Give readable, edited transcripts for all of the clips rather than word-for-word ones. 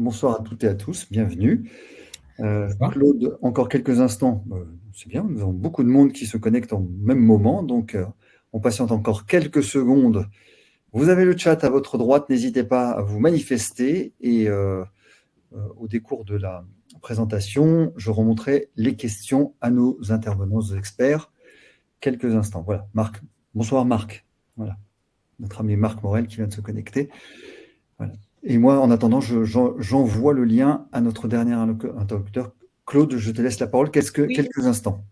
Bonsoir à toutes et à tous, bienvenue. Bonsoir. Claude, encore quelques instants, c'est bien, nous avons beaucoup de monde qui se connecte en même moment, donc on patiente encore quelques secondes. Vous avez le chat à votre droite, n'hésitez pas à vous manifester et au décours de la présentation, je remonterai les questions à nos intervenants, aux experts. Quelques instants, voilà. Marc, bonsoir Marc, voilà, notre ami Marc Morel qui vient de se connecter. Voilà. Et moi, en attendant, j'envoie le lien à notre dernier interlocuteur. Claude, je te laisse la parole Oui, quelques instants.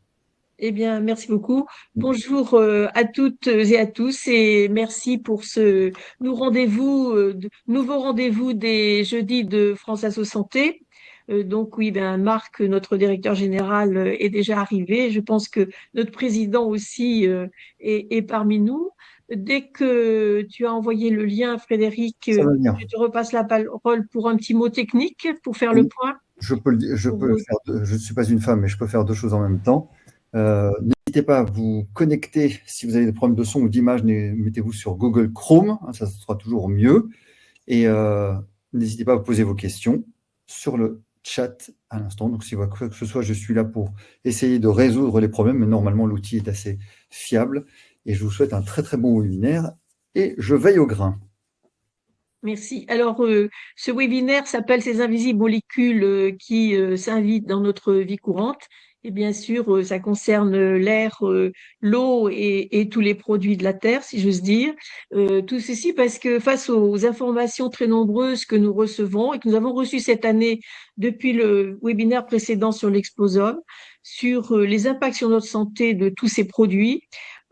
eh bien, merci beaucoup. Bonjour à toutes et à tous et merci pour ce nouveau rendez-vous des jeudis de France Asso Santé. Donc oui, ben Marc, notre directeur général, est déjà arrivé. Je pense que notre président aussi est parmi nous. Dès que tu as envoyé le lien, Frédéric, Ça va venir. je te repasse la parole pour un petit mot technique pour faire le Oui, point. je peux faire je ne suis pas une femme, mais je peux faire deux choses en même temps. N'hésitez pas à vous connecter si vous avez des problèmes de son ou d'image, mettez-vous sur Google Chrome, hein, ça sera toujours mieux. Et n'hésitez pas à poser vos questions sur le chat à l'instant. Donc, si vous voyez quoi que ce soit, je suis là pour essayer de résoudre les problèmes, mais normalement, l'outil est assez fiable. Et je vous souhaite un très, très bon webinaire et je veille au grain. Merci. Alors, ce webinaire s'appelle Ces invisibles molécules qui s'invitent dans notre vie courante. Et bien sûr, ça concerne l'air, l'eau et tous les produits de la Terre, si j'ose dire. Tout ceci parce que face aux informations très nombreuses que nous recevons et que nous avons reçues cette année depuis le webinaire précédent sur l'exposome, sur les impacts sur notre santé de tous ces produits,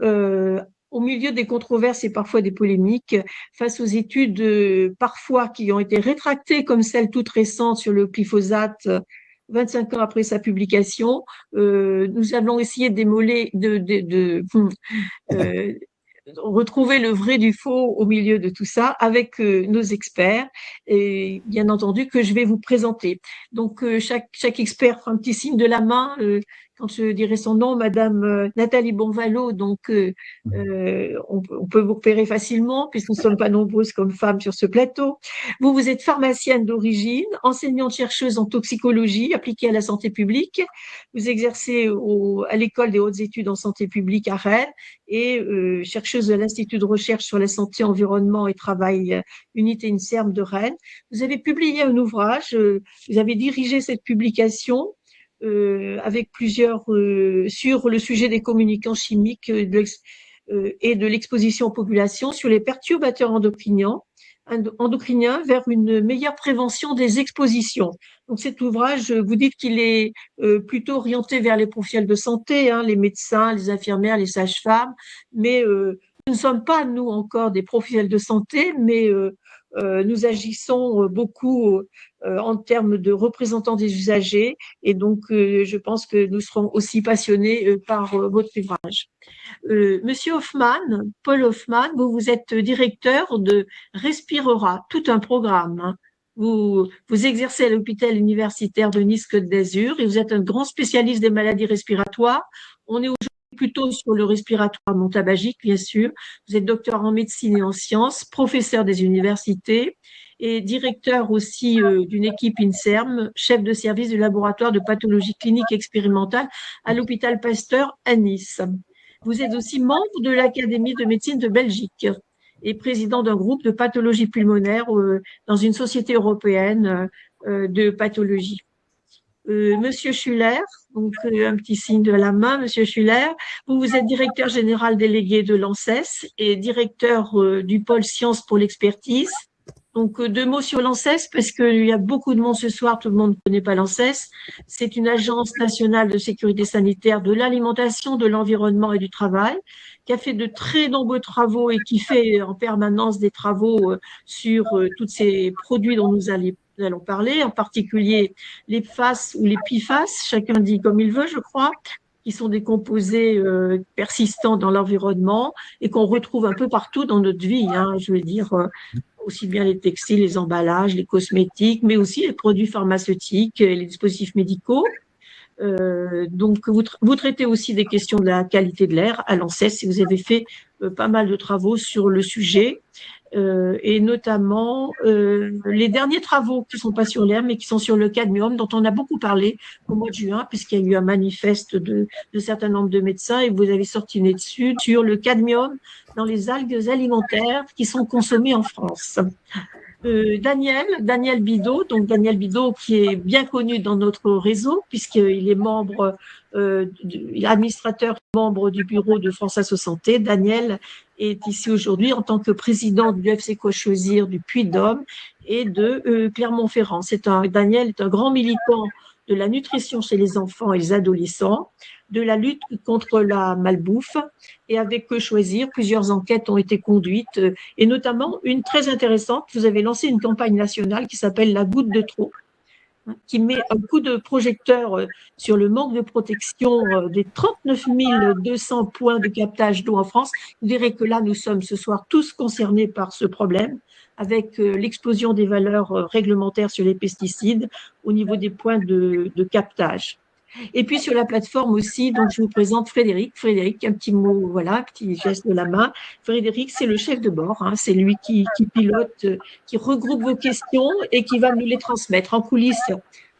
au milieu des controverses et parfois des polémiques, face aux études parfois qui ont été rétractées, comme celle toute récente sur le glyphosate, 25 ans après sa publication, nous allons essayer de démoler, euh, retrouver le vrai du faux au milieu de tout ça avec nos experts et bien entendu que je vais vous présenter. Donc chaque expert fera un petit signe de la main quand je dirai son nom, Madame Nathalie Bonvalot. Donc on peut vous repérer facilement puisque nous ne sommes pas nombreuses comme femmes sur ce plateau. Vous êtes pharmacienne d'origine, enseignante chercheuse en toxicologie appliquée à la santé publique. Vous exercez à l'école des hautes études en santé publique à Rennes et chercheuse de l'Institut de recherche sur la santé, environnement et travail, unité INSERM de Rennes. Vous avez publié un ouvrage, vous avez dirigé cette publication avec plusieurs sur le sujet des communicants chimiques et de l'exposition aux populations sur les perturbateurs endocriniens vers une meilleure prévention des expositions. Donc cet ouvrage, vous dites qu'il est plutôt orienté vers les professionnels de santé, hein, les médecins, les infirmières, les sages-femmes, mais nous ne sommes pas, nous, encore des professionnels de santé, mais nous agissons beaucoup en termes de représentants des usagers et donc je pense que nous serons aussi passionnés par votre ouvrage. Monsieur Hoffman, Paul Hoffman, vous êtes directeur de Respirera, tout un programme. Hein. Vous exercez à l'hôpital universitaire de Nice-Côte d'Azur et vous êtes un grand spécialiste des maladies respiratoires. On est aujourd'hui plutôt sur le respiratoire non tabagique, bien sûr. Vous êtes docteur en médecine et en sciences, professeur des universités et directeur aussi d'une équipe INSERM, chef de service du laboratoire de pathologie clinique expérimentale à l'hôpital Pasteur à Nice. Vous êtes aussi membre de l'Académie de médecine de Belgique et président d'un groupe de pathologie pulmonaire dans une société européenne de pathologie. Monsieur Schuller, donc un petit signe de la main, Monsieur Schuller, vous êtes directeur général délégué de l'ANSES et directeur du pôle sciences pour l'expertise. Donc, deux mots sur l'ANSES, parce qu'il y a beaucoup de monde ce soir, tout le monde ne connaît pas l'ANSES. C'est une agence nationale de sécurité sanitaire de l'alimentation, de l'environnement et du travail, qui a fait de très nombreux travaux et qui fait en permanence des travaux sur tous ces produits dont nous allons parler, en particulier les PFAS ou les PFAS, chacun dit comme il veut, je crois, qui sont des composés persistants dans l'environnement et qu'on retrouve un peu partout dans notre vie, hein, je veux dire, aussi bien les textiles, les emballages, les cosmétiques, mais aussi les produits pharmaceutiques, les dispositifs médicaux. Donc, vous traitez aussi des questions de la qualité de l'air à l'ANSES et vous avez fait pas mal de travaux sur le sujet. et notamment les derniers travaux qui sont pas sur l'air, mais qui sont sur le cadmium, dont on a beaucoup parlé au mois de juin, puisqu'il y a eu un manifeste de certain nombre de médecins, et vous avez sorti une étude sur le cadmium dans les algues alimentaires qui sont consommées en France. Daniel Bidot, donc Daniel Bidot qui est bien connu dans notre réseau puisqu'il est membre, administrateur, membre du bureau de France Asso Santé. Daniel est ici aujourd'hui en tant que président du FC Choisir du Puy-de-Dôme et de Clermont-Ferrand. Daniel est un grand militant de la nutrition chez les enfants et les adolescents, de la lutte contre la malbouffe, et avec Que Choisir, plusieurs enquêtes ont été conduites, et notamment une très intéressante. Vous avez lancé une campagne nationale qui s'appelle La goutte de trop, qui met un coup de projecteur sur le manque de protection des 39 200 points de captage d'eau en France. Vous verrez que là, nous sommes ce soir tous concernés par ce problème, avec l'explosion des valeurs réglementaires sur les pesticides au niveau des points de captage. Et puis sur la plateforme aussi, donc je vous présente Frédéric. Frédéric, un petit mot, voilà, petit geste de la main. Frédéric, c'est le chef de bord, hein, c'est lui qui pilote, qui regroupe vos questions et qui va nous les transmettre en coulisses.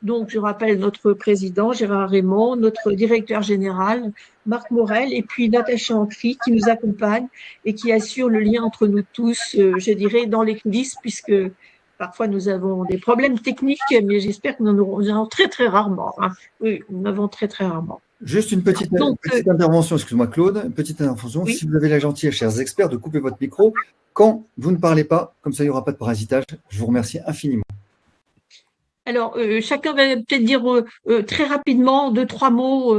Donc je rappelle notre président Gérard Raymond, notre directeur général Marc Morel, et puis Natacha Ancry qui nous accompagne et qui assure le lien entre nous tous, je dirais, dans les coulisses, puisque parfois, nous avons des problèmes techniques, mais j'espère que nous en aurons très, très rarement. Hein. Oui, nous en avons très, très rarement. Juste une petite intervention, excuse-moi Claude, une petite intervention. Oui. Si vous avez la gentillesse, chers experts, de couper votre micro quand vous ne parlez pas, comme ça il n'y aura pas de parasitage. Je vous remercie infiniment. Alors, chacun va peut-être dire très rapidement 2-3 mots.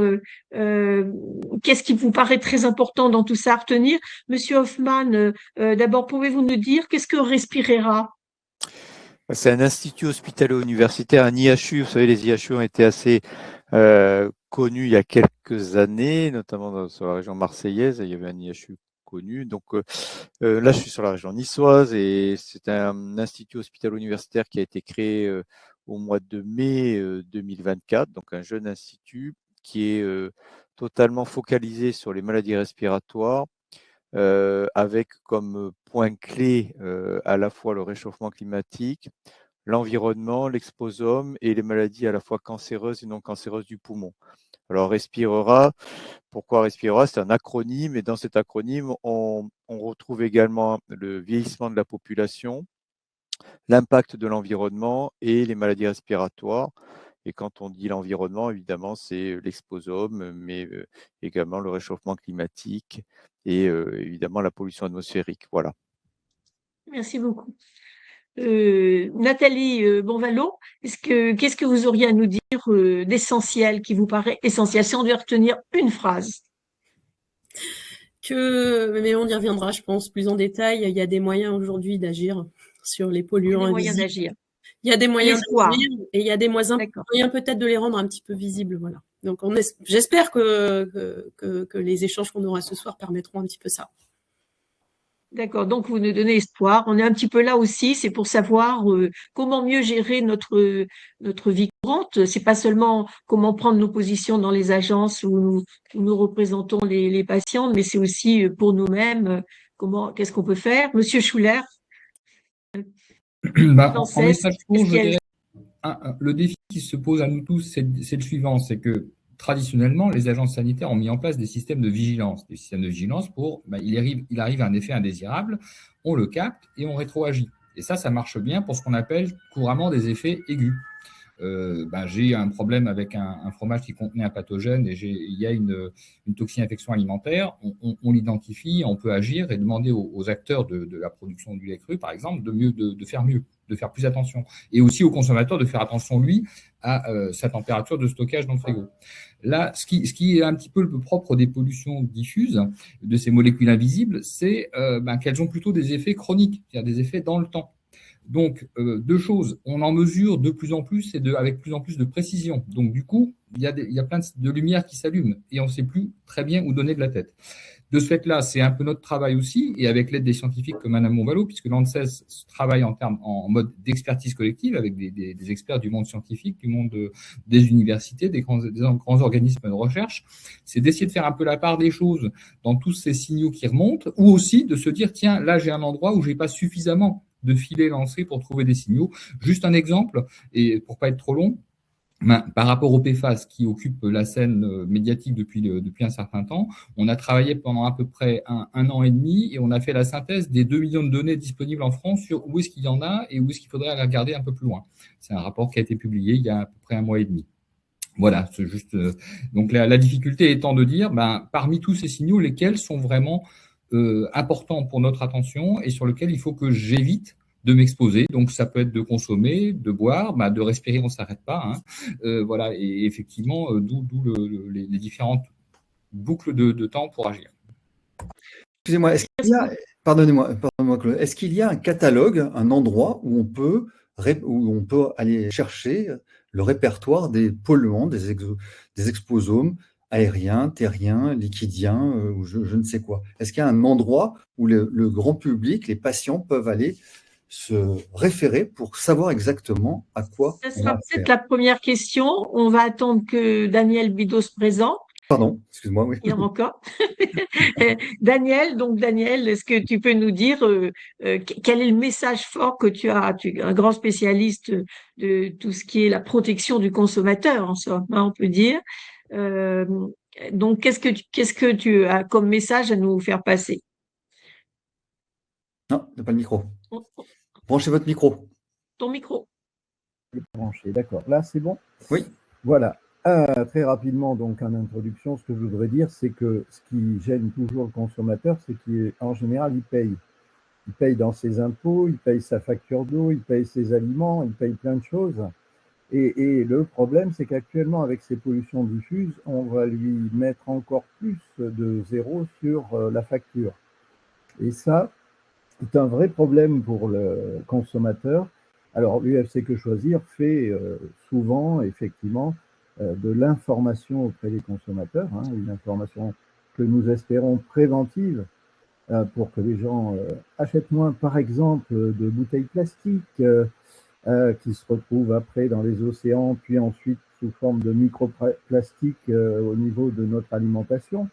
Qu'est-ce qui vous paraît très important dans tout ça à retenir? Monsieur Hoffman, d'abord, pouvez-vous nous dire qu'est-ce que Respirera? C'est un institut hospitalo-universitaire, un IHU. Vous savez, les IHU ont été assez connus il y a quelques années, notamment sur la région marseillaise. Il y avait un IHU connu. Donc là, je suis sur la région niçoise et c'est un institut hospitalo-universitaire qui a été créé au mois de mai 2024. Donc un jeune institut qui est totalement focalisé sur les maladies respiratoires. Avec comme point clé à la fois le réchauffement climatique, l'environnement, l'exposome et les maladies à la fois cancéreuses et non cancéreuses du poumon. Alors Respirera, pourquoi Respirera? C'est un acronyme et dans cet acronyme, on retrouve également le vieillissement de la population, l'impact de l'environnement et les maladies respiratoires. Et quand on dit l'environnement, évidemment, c'est l'exposome, mais également le réchauffement climatique et évidemment la pollution atmosphérique. Voilà. Merci beaucoup. Nathalie Bonvalot, qu'est-ce que vous auriez à nous dire d'essentiel, qui vous paraît essentiel, si on devait retenir une phrase? Mais on y reviendra, je pense, plus en détail. Il y a des moyens aujourd'hui d'agir sur les polluants invisibles. Il y a des moyens d'agir et il y a des moyens peut-être de les rendre un petit peu visibles. Voilà. Donc j'espère que les échanges qu'on aura ce soir permettront un petit peu ça. D'accord, donc vous nous donnez espoir. On est un petit peu là aussi, c'est pour savoir comment mieux gérer notre vie courante. C'est pas seulement comment prendre nos positions dans les agences où nous représentons les patients, mais c'est aussi pour nous-mêmes qu'est-ce qu'on peut faire. Monsieur Schuller. En message court, je dirais, le défi qui se pose à nous tous, c'est le suivant, c'est que traditionnellement, les agences sanitaires ont mis en place des systèmes de vigilance. Des systèmes de vigilance pour, il arrive un effet indésirable, on le capte et on rétroagit. Et ça marche bien pour ce qu'on appelle couramment des effets aigus. J'ai un problème avec un fromage qui contenait un pathogène et il y a une toxine-infection alimentaire. On l'identifie, on peut agir et demander aux acteurs de la production du lait cru, par exemple, de faire mieux, de faire plus attention. Et aussi au consommateur de faire attention, lui, à sa température de stockage dans le frigo. Là, ce qui est un petit peu le propre des pollutions diffuses, de ces molécules invisibles, c'est qu'elles ont plutôt des effets chroniques, c'est-à-dire des effets dans le temps. Donc, deux choses, on en mesure de plus en plus et avec plus en plus de précision. Donc, du coup, il y a plein de lumières qui s'allument et on ne sait plus très bien où donner de la tête. de ce fait-là, c'est un peu notre travail aussi, et avec l'aide des scientifiques comme Madame Monvalot, puisque l'ANSES travaille en mode d'expertise collective avec des experts du monde scientifique, du monde des universités, des grands organismes de recherche, c'est d'essayer de faire un peu la part des choses dans tous ces signaux qui remontent, ou aussi de se dire, tiens, là, j'ai un endroit où j'ai pas suffisamment de filets lancés pour trouver des signaux. Juste un exemple, et pour pas être trop long, par rapport au PFAS qui occupe la scène médiatique depuis un certain temps, on a travaillé pendant à peu près un an et demi et on a fait la synthèse des 2 millions de données disponibles en France sur où est-ce qu'il y en a et où est-ce qu'il faudrait aller regarder un peu plus loin. C'est un rapport qui a été publié il y a à peu près un mois et demi. Voilà, c'est juste. Donc la difficulté étant de dire, parmi tous ces signaux, lesquels sont vraiment importants pour notre attention et sur lesquels il faut que j'évite de m'exposer. Donc, ça peut être de consommer, de boire, de respirer, on ne s'arrête pas. Voilà, et effectivement, d'où les différentes boucles de temps pour agir. Excusez-moi, pardonnez-moi, Claude, est-ce qu'il y a un catalogue, un endroit où on peut aller chercher le répertoire des polluants, des exposomes aériens, terriens, liquidiens, ou je ne sais quoi? Est-ce qu'il y a un endroit où le grand public, les patients peuvent aller se référer pour savoir exactement à quoi ça sera peut-être la première question. On va attendre que Daniel Bidos se présente. Pardon, excuse-moi, oui. Il y en a encore. Daniel, est-ce que tu peux nous dire quel est le message fort que tu as? Tu es un grand spécialiste de tout ce qui est la protection du consommateur, en somme, on peut dire. Donc, qu'est-ce que tu as comme message à nous faire passer? Non, t'as pas le micro. Branchez votre micro. Ton micro. Branché, d'accord. Là, c'est bon? Oui. Voilà. Très rapidement, donc, en introduction, ce que je voudrais dire, c'est que ce qui gêne toujours le consommateur, c'est qu'en général, il paye. Il paye dans ses impôts, il paye sa facture d'eau, il paye ses aliments, il paye plein de choses. Et le problème, c'est qu'actuellement, avec ces pollutions diffuses, on va lui mettre encore plus de zéro sur la facture. Et ça, c'est un vrai problème pour le consommateur. Alors, l'UFC Que Choisir fait souvent, effectivement, de l'information auprès des consommateurs, une information que nous espérons préventive pour que les gens achètent moins, par exemple, de bouteilles plastiques qui se retrouvent après dans les océans, puis ensuite sous forme de microplastiques au niveau de notre alimentation.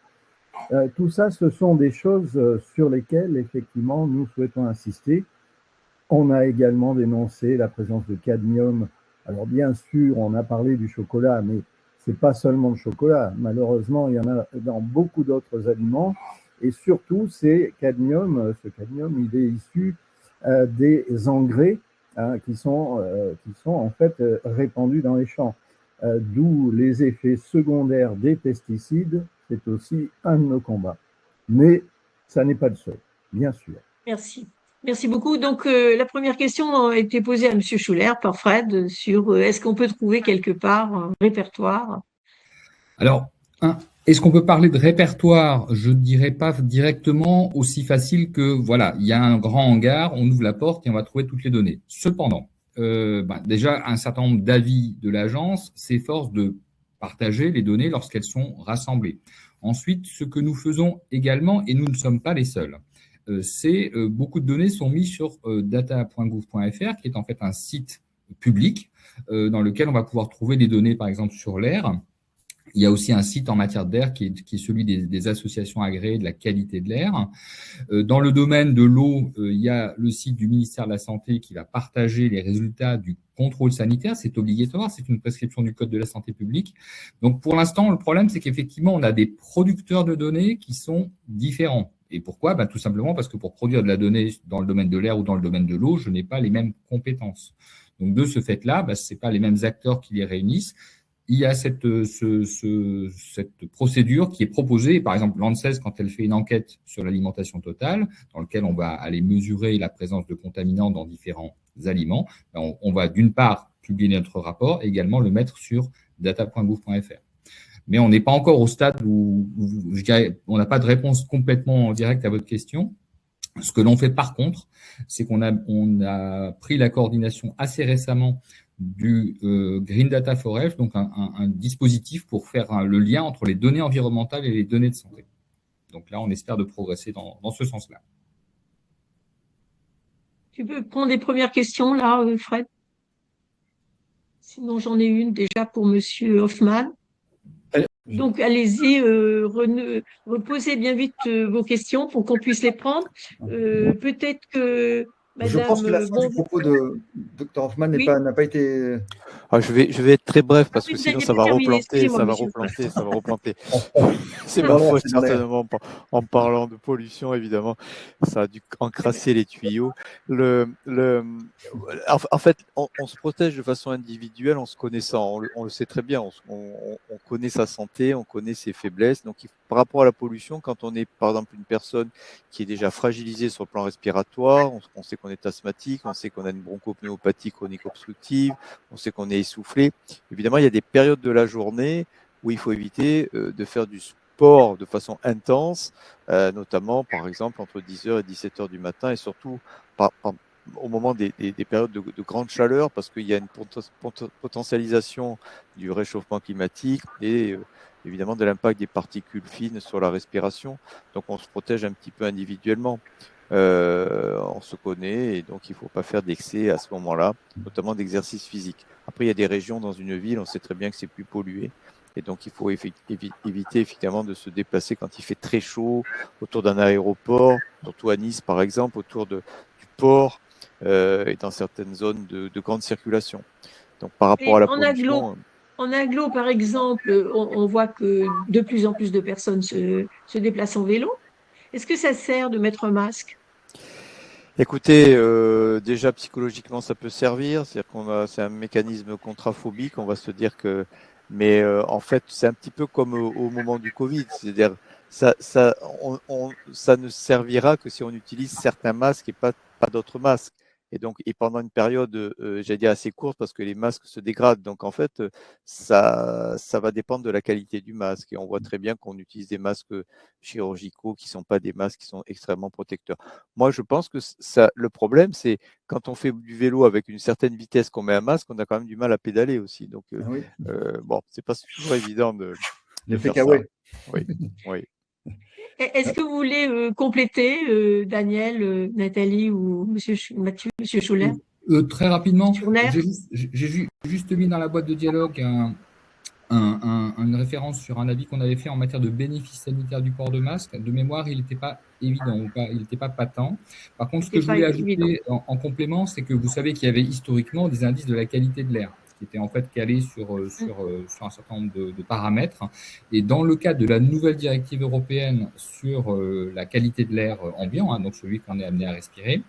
Tout ça, ce sont des choses sur lesquelles, effectivement, nous souhaitons insister. On a également dénoncé la présence de cadmium. Alors, bien sûr, on a parlé du chocolat, mais ce n'est pas seulement le chocolat. Malheureusement, il y en a dans beaucoup d'autres aliments. Et surtout, ce cadmium, il est issu des engrais qui sont en fait répandus dans les champs. D'où les effets secondaires des pesticides. C'est aussi un de nos combats. Mais ça n'est pas le seul, bien sûr. Merci. Merci beaucoup. Donc, la première question a été posée à M. Schuller par Fred sur est-ce qu'on peut trouver quelque part un répertoire? Alors, est-ce qu'on peut parler de répertoire? Je ne dirais pas directement aussi facile que, voilà, il y a un grand hangar, on ouvre la porte et on va trouver toutes les données. Cependant, déjà, un certain nombre d'avis de l'agence s'efforcent de partager les données lorsqu'elles sont rassemblées. Ensuite, ce que nous faisons également, et nous ne sommes pas les seuls, c'est beaucoup de données sont mises sur data.gouv.fr, qui est en fait un site public dans lequel on va pouvoir trouver des données, par exemple, sur l'air. Il y a aussi un site en matière d'air qui est celui des associations agréées de la qualité de l'air. Dans le domaine de l'eau, il y a le site du ministère de la Santé qui va partager les résultats du contrôle sanitaire. C'est obligatoire, c'est une prescription du Code de la santé publique. Donc, pour l'instant, le problème, c'est qu'effectivement, on a des producteurs de données qui sont différents. Et pourquoi? Tout simplement parce que pour produire de la donnée dans le domaine de l'air ou dans le domaine de l'eau, je n'ai pas les mêmes compétences. Donc, de ce fait-là, ce n'est pas les mêmes acteurs qui les réunissent. Il y a cette procédure qui est proposée. Par exemple, l'ANSES, quand elle fait une enquête sur l'alimentation totale, dans laquelle on va aller mesurer la présence de contaminants dans différents aliments, on va d'une part publier notre rapport et également le mettre sur data.gouv.fr. Mais on n'est pas encore au stade où je dirais, on n'a pas de réponse complètement directe à votre question. Ce que l'on fait par contre, c'est qu'on a pris la coordination assez récemment du Green Data for Health, donc un dispositif pour faire le lien entre les données environnementales et les données de santé. Donc là, on espère de progresser dans ce sens-là. Tu peux prendre les premières questions là, Fred? Sinon, j'en ai une déjà pour Monsieur Hoffman. Donc, allez-y, reposez bien vite vos questions pour qu'on puisse les prendre. Peut-être que Madame... Je pense que la fin du propos de Dr Hoffman n'a pas été... Je vais être très bref parce que sinon ça va replanter, ça va replanter. C'est ma faute certainement en parlant de pollution, évidemment. Ça a dû encrasser les tuyaux. En fait, on se protège de façon individuelle en se connaissant. On le sait très bien. On connaît sa santé, on connaît ses faiblesses. Donc, par rapport à la pollution, quand on est par exemple une personne qui est déjà fragilisée sur le plan respiratoire, on sait qu'on est asthmatique, on sait qu'on a une bronchopneumopathie chronique obstructive, on sait qu'on est essoufflé. Évidemment, il y a des périodes de la journée où il faut éviter de faire du sport de façon intense, notamment par exemple entre 10h et 17h du matin, et surtout au moment des périodes de grande chaleur, parce qu'il y a une potentialisation du réchauffement climatique et évidemment de l'impact des particules fines sur la respiration. Donc on se protège un petit peu individuellement. On se connaît et donc il ne faut pas faire d'excès à ce moment-là, notamment d'exercice physique. Après, il y a des régions dans une ville, on sait très bien que c'est plus pollué et donc il faut éviter effectivement de se déplacer quand il fait très chaud autour d'un aéroport, surtout à Nice par exemple, autour du port et dans certaines zones de grande circulation. Donc par rapport à la pollution... En aglo, par exemple, on voit que de plus en plus de personnes se déplacent en vélo. Est-ce que ça sert de mettre un masque? Écoutez, déjà psychologiquement ça peut servir, c'est-à-dire c'est un mécanisme contraphobique, on va se dire que, mais en fait c'est un petit peu comme au moment du Covid, c'est-à-dire ça ne servira que si on utilise certains masques et pas d'autres masques. Et pendant une période, j'allais dire assez courte, parce que les masques se dégradent. Donc en fait, ça va dépendre de la qualité du masque. Et on voit très bien qu'on utilise des masques chirurgicaux qui sont pas des masques qui sont extrêmement protecteurs. Moi, je pense que le problème, c'est quand on fait du vélo avec une certaine vitesse qu'on met un masque, on a quand même du mal à pédaler aussi. Donc bon, c'est pas toujours évident de faire ça. Oui. Est-ce que vous voulez compléter, Daniel, Nathalie ou Monsieur Mathieu, Monsieur Schuller? Très rapidement, j'ai juste mis dans la boîte de dialogue une référence sur un avis qu'on avait fait en matière de bénéfices sanitaires du port de masque. De mémoire, il n'était pas évident, il n'était pas patent. Par contre, ce que je voulais ajouter en complément, c'est que vous savez qu'il y avait historiquement des indices de la qualité de l'air, qui était en fait calé sur un certain nombre de paramètres. Et dans le cadre de la nouvelle directive européenne sur la qualité de l'air ambiant, donc celui qu'on est amené à respirer,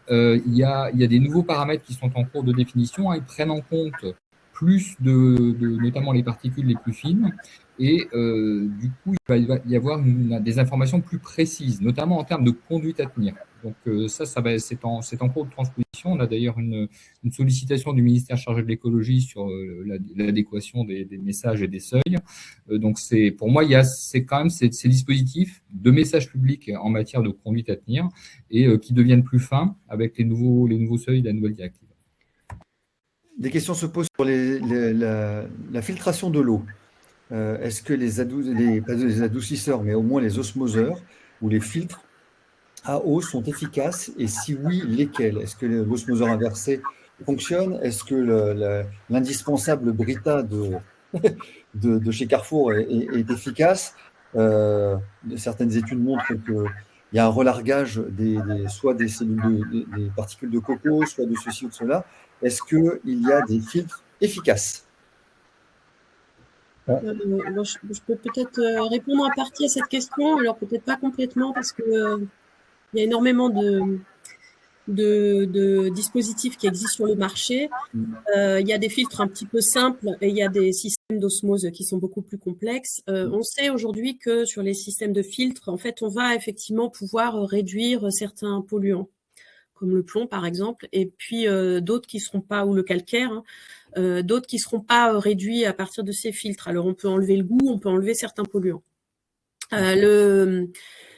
il y a des nouveaux paramètres qui sont en cours de définition. Ils prennent en compte plus notamment les particules les plus fines. Et du coup, il va y avoir des informations plus précises, notamment en termes de conduite à tenir. Donc c'est en cours de transposition. On a d'ailleurs une sollicitation du ministère chargé de l'écologie sur l'adéquation des messages et des seuils. Donc pour moi, c'est quand même ces dispositifs de messages publics en matière de conduite à tenir et qui deviennent plus fins avec les nouveaux seuils de la nouvelle directive. Des questions se posent sur la filtration de l'eau. Est-ce que pas les adoucisseurs, mais au moins les osmoseurs ou les filtres à eau sont efficaces? Et si oui, lesquels? Est-ce que l'osmoseur inversé fonctionne? Est-ce que l'indispensable Brita de chez Carrefour est efficace? Certaines études montrent qu'il y a un relargage soit des cellules des particules de coco, soit de ceci ou de cela. Est-ce qu'il y a des filtres efficaces? Je peux peut-être répondre en partie à cette question, alors peut-être pas complètement, parce que il y a énormément de dispositifs qui existent sur le marché. Il y a des filtres un petit peu simples et il y a des systèmes d'osmose qui sont beaucoup plus complexes. On sait aujourd'hui que sur les systèmes de filtres, en fait, on va effectivement pouvoir réduire certains polluants, comme le plomb par exemple, et puis d'autres qui seront pas, ou le calcaire, d'autres qui seront pas réduits à partir de ces filtres. Alors on peut enlever le goût, on peut enlever certains polluants.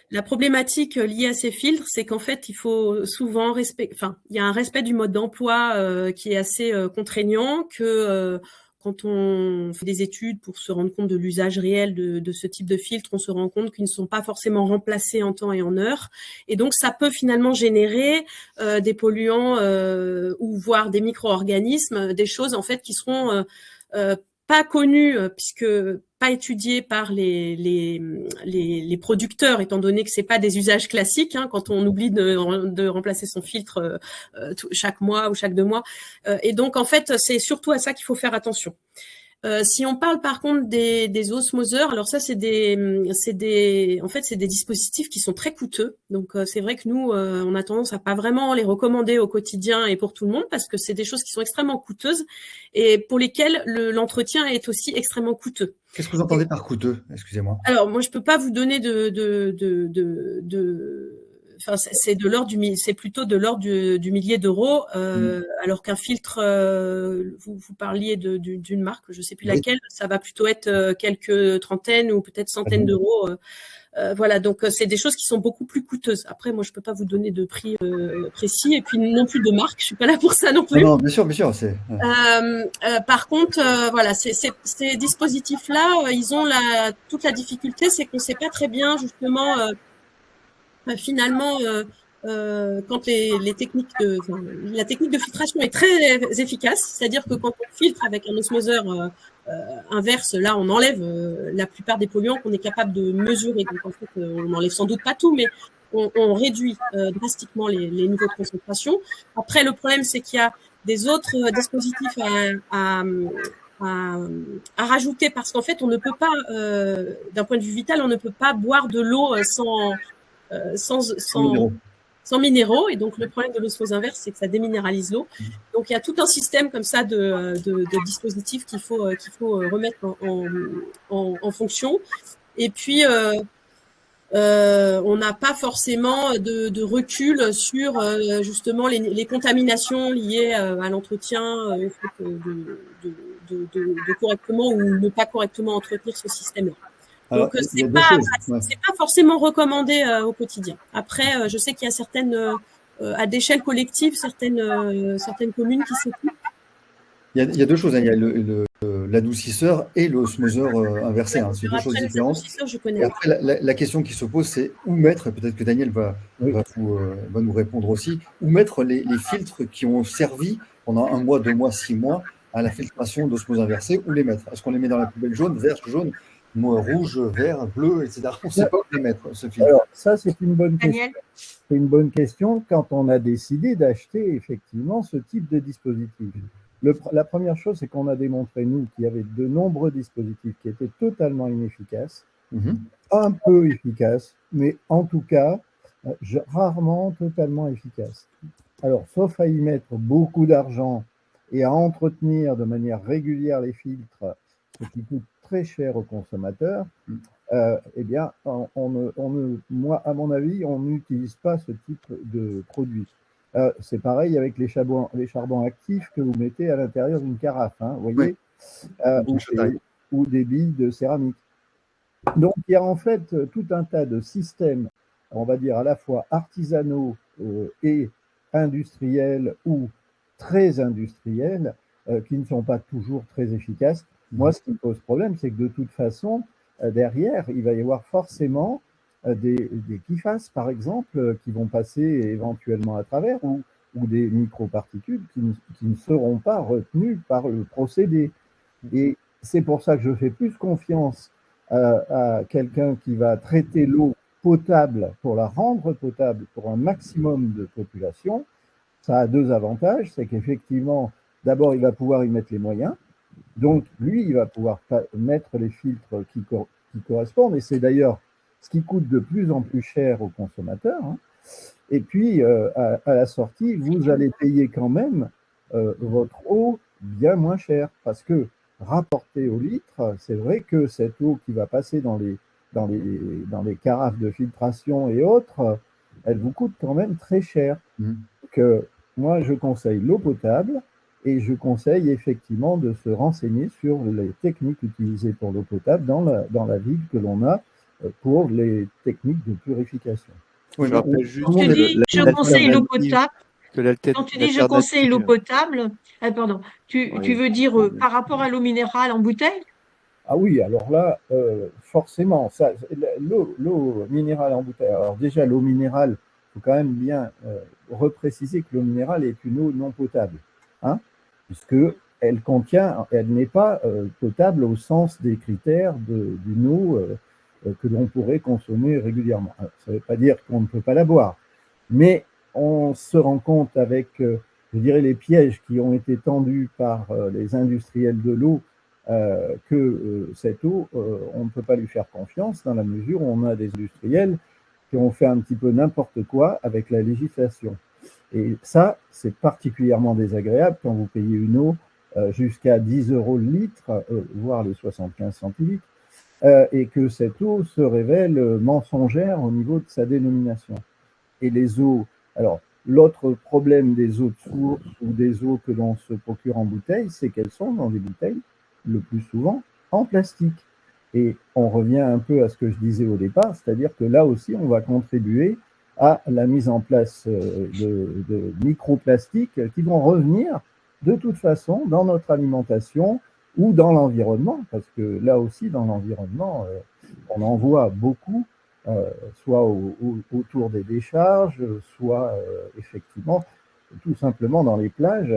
La problématique liée à ces filtres, c'est qu'en fait, il faut souvent il y a un respect du mode d'emploi qui est assez contraignant, que quand on fait des études pour se rendre compte de l'usage réel de ce type de filtre, on se rend compte qu'ils ne sont pas forcément remplacés en temps et en heure. Et donc, ça peut finalement générer des polluants ou voire des micro-organismes, des choses en fait qui seront pas connues puisque pas étudiées par les producteurs, étant donné que c'est pas des usages classiques. Hein, quand on oublie de remplacer son filtre chaque mois ou chaque 2 mois, et donc en fait c'est surtout à ça qu'il faut faire attention. Si on parle par contre des osmoseurs, alors ça c'est des dispositifs qui sont très coûteux. Donc c'est vrai que nous on a tendance à pas vraiment les recommander au quotidien et pour tout le monde parce que c'est des choses qui sont extrêmement coûteuses et pour lesquelles l'entretien est aussi extrêmement coûteux. Qu'est-ce que vous entendez par coûteux? Excusez-moi. Alors moi je peux pas vous donner enfin, c'est plutôt de l'ordre du millier d'euros, alors qu'un filtre, vous parliez d'une marque, je sais plus laquelle, ça va plutôt être quelques trentaines ou peut-être centaines d'euros. Voilà, donc c'est des choses qui sont beaucoup plus coûteuses. Après, moi, je peux pas vous donner de prix précis et puis non plus de marque. Je suis pas là pour ça non plus. Non, bien sûr. Par contre, voilà, ces dispositifs-là, ils ont toute la difficulté, c'est qu'on sait pas très bien justement. Finalement, quand la technique de filtration est très efficace, c'est-à-dire que quand on filtre avec un osmoseur inverse, là, on enlève la plupart des polluants qu'on est capable de mesurer. Donc, en fait, on n'enlève sans doute pas tout, mais on réduit drastiquement les niveaux de concentration. Après, le problème, c'est qu'il y a des autres dispositifs à rajouter parce qu'en fait, on ne peut pas, d'un point de vue vital, on ne peut pas boire de l'eau sans minéraux. Et donc, le problème de l'osmose inverse, c'est que ça déminéralise l'eau. Donc, il y a tout un système comme ça de dispositifs qu'il faut remettre en fonction. Et puis, on n'a pas forcément de recul sur justement les contaminations liées à l'entretien, au fait de correctement ou ne pas correctement entretenir ce système-là. Donc, c'est pas forcément recommandé au quotidien. Après, je sais qu'il y a certaines, à d'échelle collective, certaines communes qui s'occupent. Il y a 2 choses. Hein. Il y a l'adoucisseur et l'osmoseur inversé. Hein. C'est 2 choses différentes. Et après, la question qui se pose, c'est où mettre, peut-être que Daniel va nous répondre aussi, où mettre les filtres qui ont servi pendant 1 mois, 2 mois, 6 mois à la filtration d'osmose inversée, où les mettre? Est-ce qu'on les met dans la poubelle jaune, vert, jaune, rouge, vert, bleu, etc. On ne sait pas où les mettre, ce filtre. Alors, ça, c'est une bonne question. C'est une bonne question quand on a décidé d'acheter effectivement ce type de dispositif. La première chose, c'est qu'on a démontré, nous, qu'il y avait de nombreux dispositifs qui étaient totalement inefficaces, un peu efficaces, mais en tout cas, rarement totalement efficaces. Alors, sauf à y mettre beaucoup d'argent et à entretenir de manière régulière les filtres, ce qui coûte très cher aux consommateurs, eh bien, moi, à mon avis, on n'utilise pas ce type de produit. C'est pareil avec les charbons actifs que vous mettez à l'intérieur d'une carafe, hein, vous voyez, ou des billes de céramique. Donc, il y a en fait tout un tas de systèmes, on va dire à la fois artisanaux et industriels ou très industriels, qui ne sont pas toujours très efficaces. Moi, ce qui me pose problème, c'est que de toute façon, derrière, il va y avoir forcément des PFAS, par exemple, qui vont passer éventuellement à travers, ou des microparticules qui ne seront pas retenues par le procédé. Et c'est pour ça que je fais plus confiance à quelqu'un qui va traiter l'eau potable pour la rendre potable pour un maximum de population. Ça a 2 avantages, c'est qu'effectivement, d'abord, il va pouvoir y mettre les moyens. Donc, lui, il va pouvoir mettre les filtres qui correspondent, et c'est d'ailleurs ce qui coûte de plus en plus cher aux consommateurs. Hein. Et puis, à la sortie, vous allez payer quand même votre eau bien moins cher, parce que rapporté au litre, c'est vrai que cette eau qui va passer dans les carafes de filtration et autres, elle vous coûte quand même très cher. Donc, moi, je conseille l'eau potable. Et je conseille effectivement de se renseigner sur les techniques utilisées pour l'eau potable dans la ville que l'on a pour les techniques de purification. Oui, je conseille l'eau potable. Quand tu dis je conseille l'eau potable, tu veux dire par rapport à l'eau minérale en bouteille? Ah oui, alors là, forcément, l'eau minérale en bouteille. Alors déjà, l'eau minérale, il faut quand même bien repréciser que l'eau minérale est une eau non potable, hein, puisque elle n'est pas potable au sens des critères d'une eau que l'on pourrait consommer régulièrement. Alors, ça ne veut pas dire qu'on ne peut pas la boire, mais on se rend compte avec, je dirais, les pièges qui ont été tendus par les industriels de l'eau, que cette eau, on ne peut pas lui faire confiance dans la mesure où on a des industriels qui ont fait un petit peu n'importe quoi avec la législation. Et ça, c'est particulièrement désagréable quand vous payez une eau jusqu'à 10 € le litre, voire les 75 centilitres, et que cette eau se révèle mensongère au niveau de sa dénomination. Et les eaux, alors l'autre problème des eaux de source ou des eaux que l'on se procure en bouteille, c'est qu'elles sont dans des bouteilles le plus souvent en plastique. Et on revient un peu à ce que je disais au départ, c'est-à-dire que là aussi, on va contribuer à la mise en place de microplastiques qui vont revenir de toute façon dans notre alimentation ou dans l'environnement, parce que là aussi, dans l'environnement, on en voit beaucoup, soit autour des décharges, soit effectivement tout simplement dans les plages,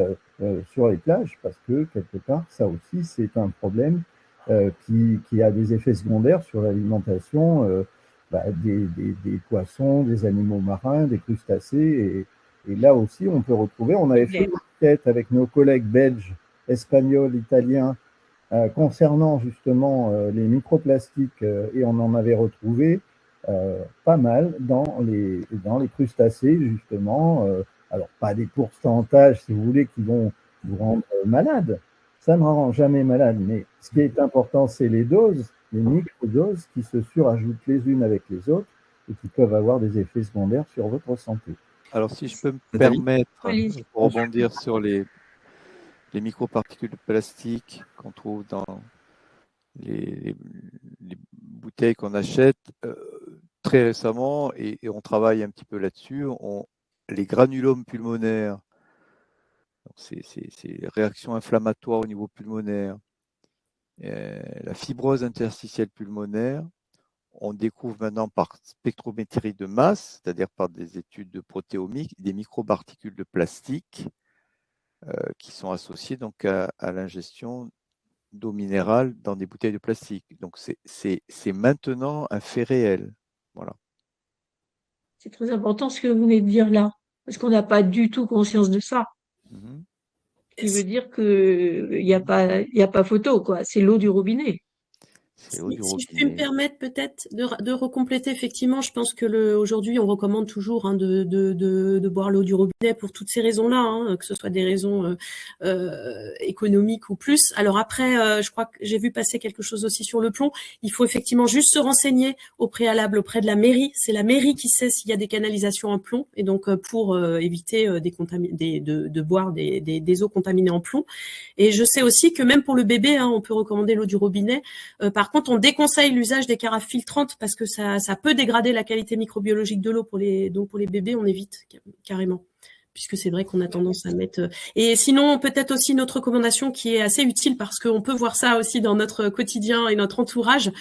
sur les plages, parce que quelque part, ça aussi, c'est un problème qui a des effets secondaires sur l'alimentation des poissons, des animaux marins, des crustacés. Et là aussi, on peut retrouver, on avait fait une enquête avec nos collègues belges, espagnols, italiens, concernant justement les microplastiques, et on en avait retrouvé pas mal dans les crustacés, justement. Alors, pas des pourcentages, si vous voulez, qui vont vous rendre malade. Ça ne rend jamais malade, mais ce qui est important, c'est les doses, les microdoses qui se surajoutent les unes avec les autres et qui peuvent avoir des effets secondaires sur votre santé. Alors, si je peux me permettre, pour rebondir sur les microparticules de plastique qu'on trouve dans les bouteilles qu'on achète, très récemment, et on travaille un petit peu là-dessus, les granulomes pulmonaires, c'est réactions inflammatoires au niveau pulmonaire, la fibrose interstitielle pulmonaire, on découvre maintenant par spectrométrie de masse, c'est-à-dire par des études de protéomique, des microparticules de plastique qui sont associées donc à l'ingestion d'eau minérale dans des bouteilles de plastique. Donc c'est maintenant un fait réel. Voilà. C'est très important ce que vous venez de dire là, parce qu'on n'a pas du tout conscience de ça. Ce qui veut dire qu'il n'y a pas photo, quoi. C'est l'eau du robinet. Si je puis me permettre peut-être de recompléter, effectivement, je pense que aujourd'hui on recommande toujours de boire l'eau du robinet pour toutes ces raisons-là, que ce soit des raisons économiques ou plus. Alors après, je crois que j'ai vu passer quelque chose aussi sur le plomb. Il faut effectivement juste se renseigner au préalable auprès de la mairie. C'est la mairie qui sait s'il y a des canalisations en plomb, et donc pour éviter de boire des eaux contaminées en plomb. Et je sais aussi que même pour le bébé, on peut recommander l'eau du robinet. Par contre, on déconseille l'usage des carafes filtrantes parce que ça peut dégrader la qualité microbiologique de l'eau. Donc pour les bébés, on évite carrément, puisque c'est vrai qu'on a tendance à mettre. Et sinon, peut-être aussi une autre recommandation qui est assez utile parce qu'on peut voir ça aussi dans notre quotidien et notre entourage,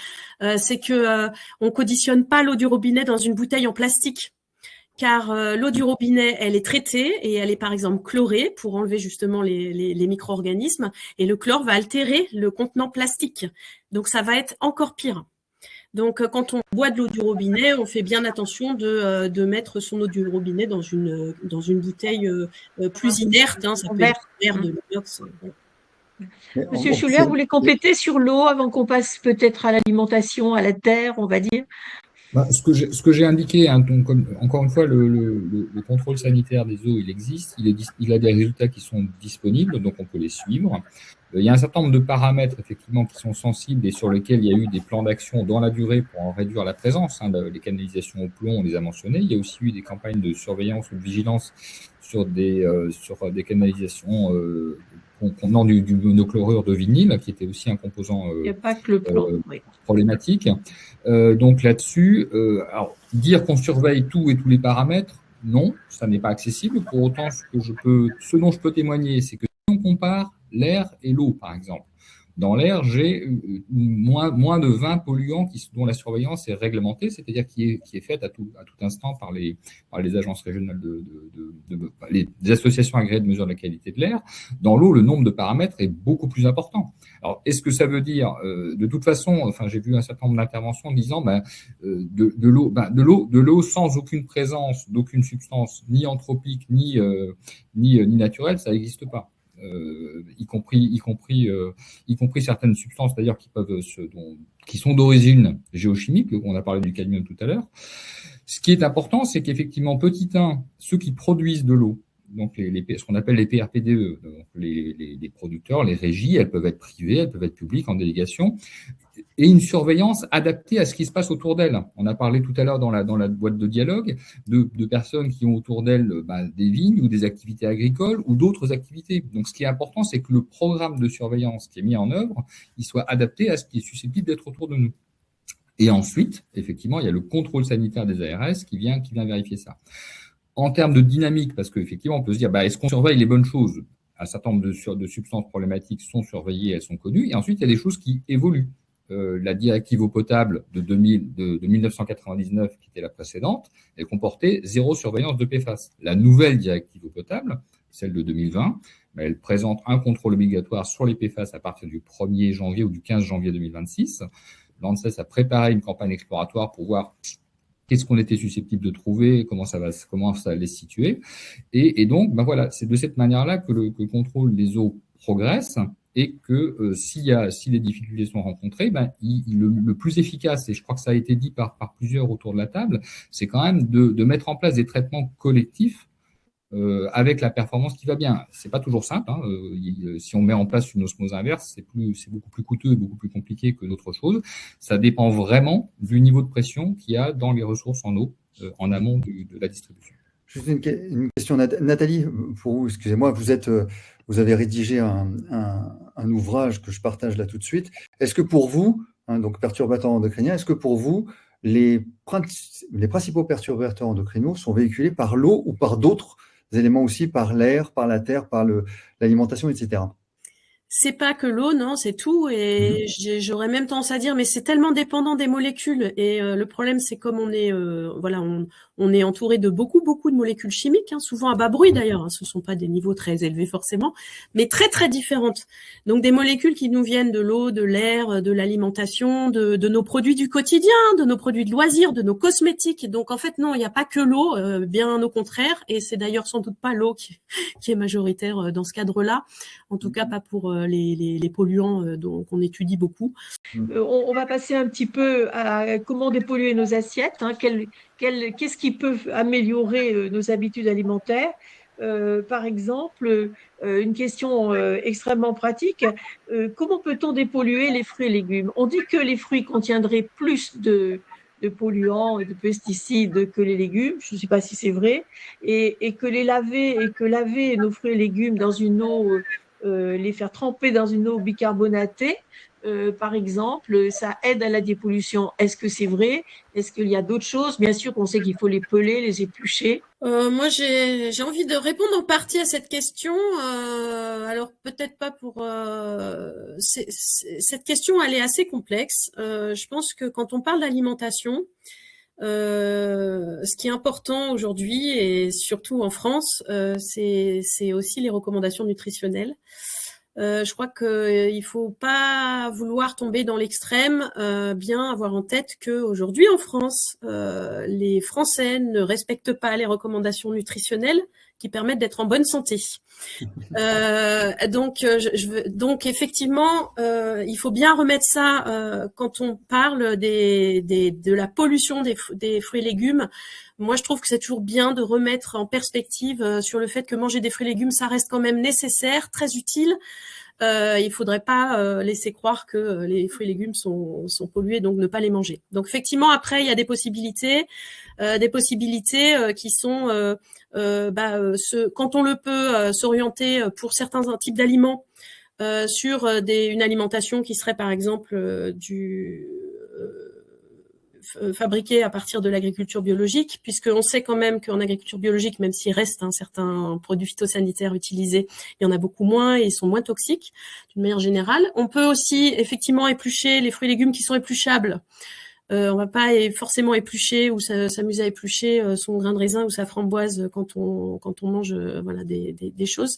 c'est que on conditionne pas l'eau du robinet dans une bouteille en plastique. Car l'eau du robinet, elle est traitée et elle est par exemple chlorée pour enlever justement les micro-organismes, et le chlore va altérer le contenant plastique. Donc ça va être encore pire. Donc quand on boit de l'eau du robinet, on fait bien attention de mettre son eau du robinet dans une bouteille plus inerte. Ça peut être verre de l'inox. Monsieur Schuller, vous voulez compléter sur l'eau avant qu'on passe peut-être à l'alimentation, à la terre, on va dire? Ce que j'ai indiqué, donc, encore une fois, le contrôle sanitaire des eaux, il existe, il a des résultats qui sont disponibles, donc on peut les suivre. Il y a un certain nombre de paramètres, effectivement, qui sont sensibles et sur lesquels il y a eu des plans d'action dans la durée pour en réduire la présence. Les canalisations au plomb, on les a mentionnés. Il y a aussi eu des campagnes de surveillance ou de vigilance sur des canalisations contenant du monochlorure de vinyle, qui était aussi un composant problématique. Donc là-dessus, alors, dire qu'on surveille tout et tous les paramètres, non, ça n'est pas accessible. Pour autant, ce dont je peux témoigner, c'est que si on compare l'air et l'eau, par exemple, dans l'air, j'ai moins de 20 polluants dont la surveillance est réglementée, c'est-à-dire qui est faite à tout instant par les agences régionales les associations agréées de mesure de la qualité de l'air. Dans l'eau, le nombre de paramètres est beaucoup plus important. Alors, est-ce que ça veut dire, de toute façon, enfin, j'ai vu un certain nombre d'interventions disant, de l'eau sans aucune présence d'aucune substance, ni anthropique, ni naturelle, ça n'existe pas. Y compris certaines substances d'ailleurs qui sont d'origine géochimique. On a parlé du cadmium tout à l'heure. Ce qui est important, c'est qu'effectivement, petit 1, ceux qui produisent de l'eau, donc ce qu'on appelle les PRPDE, donc les producteurs, les régies, elles peuvent être privées, elles peuvent être publiques en délégation, et une surveillance adaptée à ce qui se passe autour d'elles. On a parlé tout à l'heure dans la boîte de dialogue de personnes qui ont autour d'elles des vignes ou des activités agricoles ou d'autres activités. Donc, ce qui est important, c'est que le programme de surveillance qui est mis en œuvre, il soit adapté à ce qui est susceptible d'être autour de nous. Et ensuite, effectivement, il y a le contrôle sanitaire des ARS qui vient vérifier ça. En termes de dynamique, parce qu'effectivement, on peut se dire, est-ce qu'on surveille les bonnes choses? Un certain nombre de substances problématiques sont surveillées, elles sont connues. Et ensuite, il y a des choses qui évoluent. La directive eau potable de 1999, qui était la précédente, elle comportait 0 surveillance de PFAS. La nouvelle directive eau potable, celle de 2020, elle présente un contrôle obligatoire sur les PFAS à partir du 1er janvier ou du 15 janvier 2026. L'ANSES a préparé une campagne exploratoire pour voir qu'est-ce qu'on était susceptible de trouver, comment ça allait se situer. Et donc, voilà, c'est de cette manière-là que le contrôle des eaux progresse et que si les difficultés sont rencontrées, le plus efficace, et je crois que ça a été dit par plusieurs autour de la table, c'est quand même de mettre en place des traitements collectifs avec la performance qui va bien. C'est pas toujours simple. Si on met en place une osmose inverse, c'est beaucoup plus coûteux et beaucoup plus compliqué que d'autres choses. Ça dépend vraiment du niveau de pression qu'il y a dans les ressources en eau en amont de la distribution. Juste une question, Nathalie, pour vous, excusez-moi, vous avez rédigé un ouvrage que je partage là tout de suite. Est-ce que pour vous, donc perturbateurs endocriniens, est-ce que pour vous, les principaux perturbateurs endocriniens sont véhiculés par l'eau ou par d'autres éléments aussi, par l'air, par la terre, par l'alimentation, etc. C'est pas que l'eau, non, c'est tout. Et j'aurais même tendance à dire, mais c'est tellement dépendant des molécules. Et le problème, c'est comme on est, on est entouré de beaucoup de molécules chimiques, souvent à bas bruit d'ailleurs. Ce sont pas des niveaux très élevés forcément, mais très très différentes. Donc des molécules qui nous viennent de l'eau, de l'air, de l'alimentation, de nos produits du quotidien, de nos produits de loisirs, de nos cosmétiques. Donc en fait non, il n'y a pas que l'eau, bien au contraire. Et c'est d'ailleurs sans doute pas l'eau qui est majoritaire dans ce cadre-là. En tout cas pas pour les polluants qu'on étudie beaucoup. On va passer un petit peu à comment dépolluer nos assiettes, qu'est-ce qui peut améliorer nos habitudes alimentaires. Par exemple, une question extrêmement pratique, comment peut-on dépolluer les fruits et légumes? On dit que les fruits contiendraient plus de polluants et de pesticides que les légumes, je ne sais pas si c'est vrai, et que laver nos fruits et légumes dans une eau, les faire tremper dans une eau bicarbonatée, par exemple, ça aide à la dépollution. Est-ce que c'est vrai? Est-ce qu'il y a d'autres choses? Bien sûr qu'on sait qu'il faut les peler, les éplucher. Moi, j'ai envie de répondre en partie à cette question. Alors, peut-être pas pour... cette question, elle est assez complexe. Je pense que quand on parle d'alimentation, ce qui est important aujourd'hui, et surtout en France, c'est aussi les recommandations nutritionnelles. Je crois qu'il faut pas vouloir tomber dans l'extrême, bien avoir en tête qu'aujourd'hui en France, les Français ne respectent pas les recommandations nutritionnelles qui permettent d'être en bonne santé. Donc effectivement, il faut bien remettre ça quand on parle de la pollution des fruits et légumes. Moi, je trouve que c'est toujours bien de remettre en perspective sur le fait que manger des fruits et légumes, ça reste quand même nécessaire, très utile. Il faudrait pas laisser croire que les fruits et légumes sont pollués, donc ne pas les manger. Donc effectivement, après, il y a des possibilités qui sont, quand on le peut, s'orienter pour certains types d'aliments sur une alimentation qui serait par exemple fabriqués à partir de l'agriculture biologique, puisqu'on sait quand même qu'en agriculture biologique, même s'il reste certains produits phytosanitaires utilisés, il y en a beaucoup moins et ils sont moins toxiques d'une manière générale. On peut aussi effectivement éplucher les fruits et légumes qui sont épluchables. On va pas forcément éplucher ou s'amuser à éplucher son grain de raisin ou sa framboise quand on mange voilà des choses.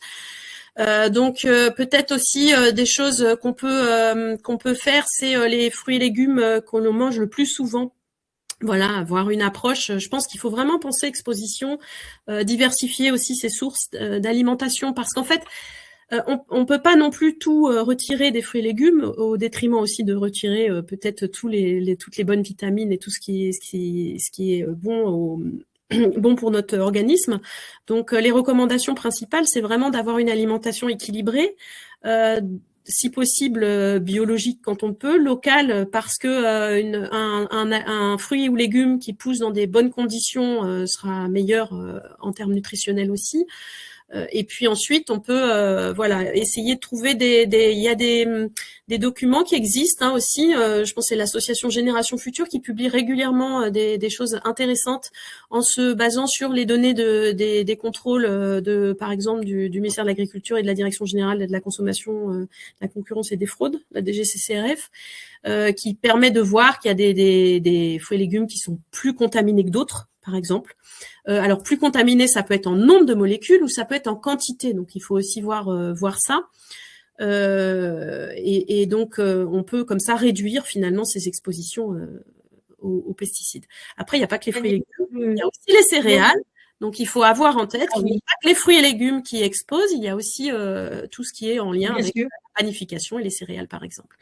Donc peut-être aussi des choses qu'on peut faire, c'est les fruits et légumes qu'on mange le plus souvent. Voilà, avoir une approche. Je pense qu'il faut vraiment penser exposition, diversifier aussi ses sources d'alimentation, parce qu'en fait, on peut pas non plus tout retirer des fruits et légumes, au détriment aussi de retirer peut-être toutes les bonnes vitamines et tout ce qui est bon pour notre organisme. Donc les recommandations principales, c'est vraiment d'avoir une alimentation équilibrée, si possible biologique quand on peut, locale, parce que un fruit ou légume qui pousse dans des bonnes conditions sera meilleur en termes nutritionnels aussi. Et puis ensuite, on peut essayer de trouver il y a des documents qui existent aussi. Je pense que c'est l'association Génération Future qui publie régulièrement des choses intéressantes en se basant sur les données des contrôles par exemple du ministère de l'Agriculture et de la Direction générale de la consommation, de la concurrence et des fraudes, la DGCCRF, qui permet de voir qu'il y a des fruits et légumes qui sont plus contaminés que d'autres, par exemple. Alors plus contaminé, ça peut être en nombre de molécules ou ça peut être en quantité. Donc il faut aussi voir ça. Et donc on peut comme ça réduire finalement ces expositions aux pesticides. Après, il n'y a pas que les fruits et légumes, il y a aussi les céréales. Donc il faut avoir en tête qu'il n'y a pas que les fruits et légumes qui exposent, il y a aussi tout ce qui est en lien avec la panification et les céréales, par exemple.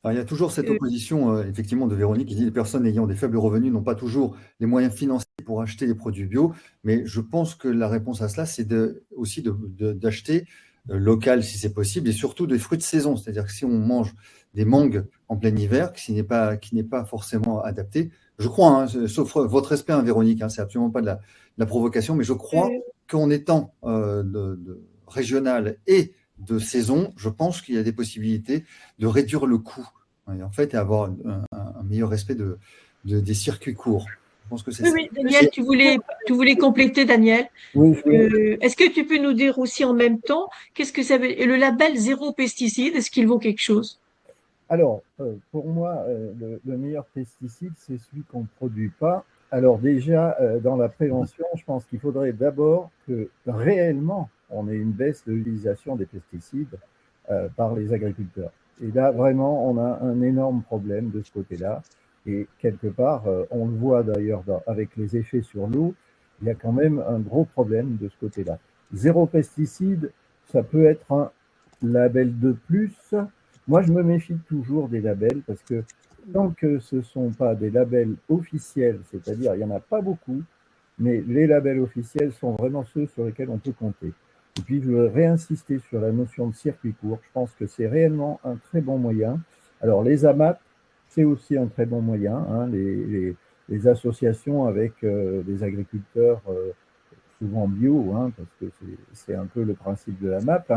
Alors, il y a toujours cette opposition, effectivement, de Véronique qui dit que les personnes ayant des faibles revenus n'ont pas toujours les moyens financiers pour acheter des produits bio. Mais je pense que la réponse à cela, c'est aussi d'acheter local si c'est possible et surtout des fruits de saison. C'est-à-dire que si on mange des mangues en plein hiver, qui n'est pas forcément adapté, je crois, sauf votre respect, Véronique, c'est absolument pas de la provocation, mais je crois qu'en étant régional et de saison, je pense qu'il y a des possibilités de réduire le coût et en fait avoir un meilleur respect des circuits courts. Je pense que c'est ça. Oui, Daniel, tu voulais compléter, Daniel. Oui. Est-ce que tu peux nous dire aussi en même temps qu'est-ce que ça veut le label zéro pesticide, est-ce qu'il vaut quelque chose? Alors, pour moi, le meilleur pesticide, c'est celui qu'on ne produit pas. Alors déjà, dans la prévention, je pense qu'il faudrait d'abord que réellement, on ait une baisse de l'utilisation des pesticides par les agriculteurs. Et là, vraiment, on a un énorme problème de ce côté-là. Et quelque part, on le voit d'ailleurs avec les effets sur l'eau, il y a quand même un gros problème de ce côté-là. Zéro pesticide, ça peut être un label de plus. Moi, je me méfie toujours des labels parce que tant que ce ne sont pas des labels officiels, c'est-à-dire il n'y en a pas beaucoup, mais les labels officiels sont vraiment ceux sur lesquels on peut compter. Et puis, je veux réinsister sur la notion de circuit court. Je pense que c'est réellement un très bon moyen. Alors, les AMAP, c'est aussi un très bon moyen. Les associations avec des agriculteurs souvent bio, parce que c'est un peu le principe de la MAP.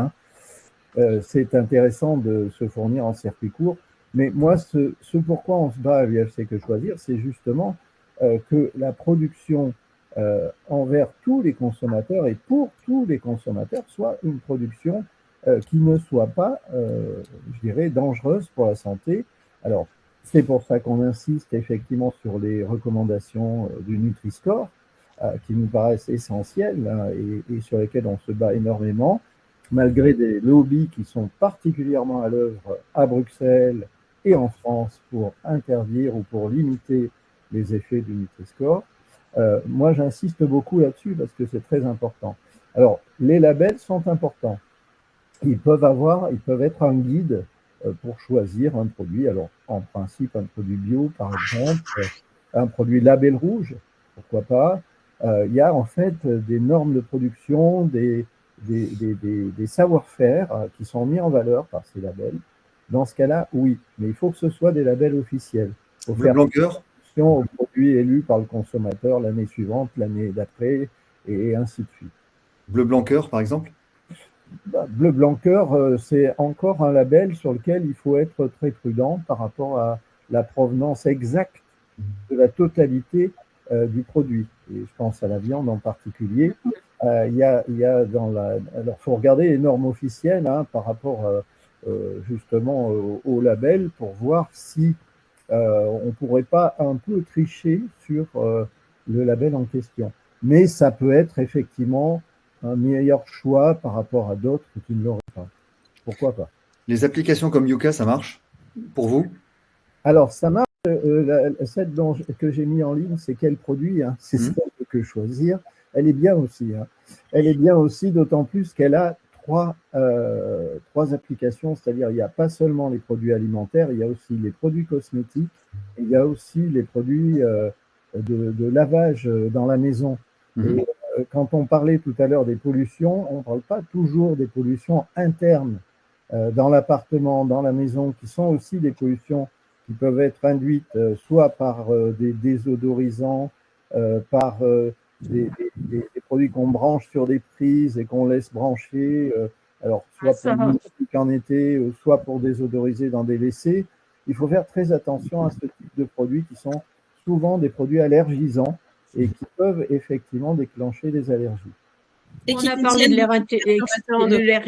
C'est intéressant de se fournir en circuit court. Mais moi, ce pourquoi on se bat à l'UFC Que Choisir, c'est justement que la production envers tous les consommateurs et pour tous les consommateurs soit une production qui ne soit pas, je dirais, dangereuse pour la santé. Alors, c'est pour ça qu'on insiste effectivement sur les recommandations du Nutri-Score, qui nous paraissent essentielles et sur lesquelles on se bat énormément, malgré des lobbies qui sont particulièrement à l'œuvre à Bruxelles et en France pour interdire ou pour limiter les effets du Nutri-Score. Moi, j'insiste beaucoup là-dessus parce que c'est très important. Alors, les labels sont importants. Ils peuvent être un guide pour choisir un produit. Alors, en principe, un produit bio, par exemple, un produit label rouge, pourquoi pas. Il y a en fait des normes de production, des savoir-faire qui sont mis en valeur par ces labels. Dans ce cas-là, oui, mais il faut que ce soit des labels officiels. Il faut faire attention aux produits élus par le consommateur l'année suivante, l'année d'après, et ainsi de suite. Bleu blanc cœur, par exemple? Bleu blanc cœur, c'est encore un label sur lequel il faut être très prudent par rapport à la provenance exacte de la totalité du produit. Et je pense à la viande en particulier. Il y a alors, faut regarder les normes officielles par rapport justement au label pour voir si on ne pourrait pas un peu tricher sur le label en question. Mais ça peut être effectivement un meilleur choix par rapport à d'autres qui ne l'auraient pas. Pourquoi pas? Les applications comme Yuka, ça marche pour vous? Alors, ça marche. Celle que j'ai mis en ligne, c'est quel produit, c'est celle que choisir. Elle est bien aussi. Elle est bien aussi, d'autant plus qu'elle a trois applications, c'est-à-dire il n'y a pas seulement les produits alimentaires, il y a aussi les produits cosmétiques, et il y a aussi les produits de lavage dans la maison. Et quand on parlait tout à l'heure des pollutions, on ne parle pas toujours des pollutions internes dans l'appartement, dans la maison, qui sont aussi des pollutions qui peuvent être induites soit par des désodorisants, par des produits qu'on branche sur des prises et qu'on laisse brancher, alors soit pour le musique en été, soit pour désodoriser dans des WC. Il faut faire très attention à ce type de produits qui sont souvent des produits allergisants et qui peuvent effectivement déclencher des allergies. Et on a parlé de l'air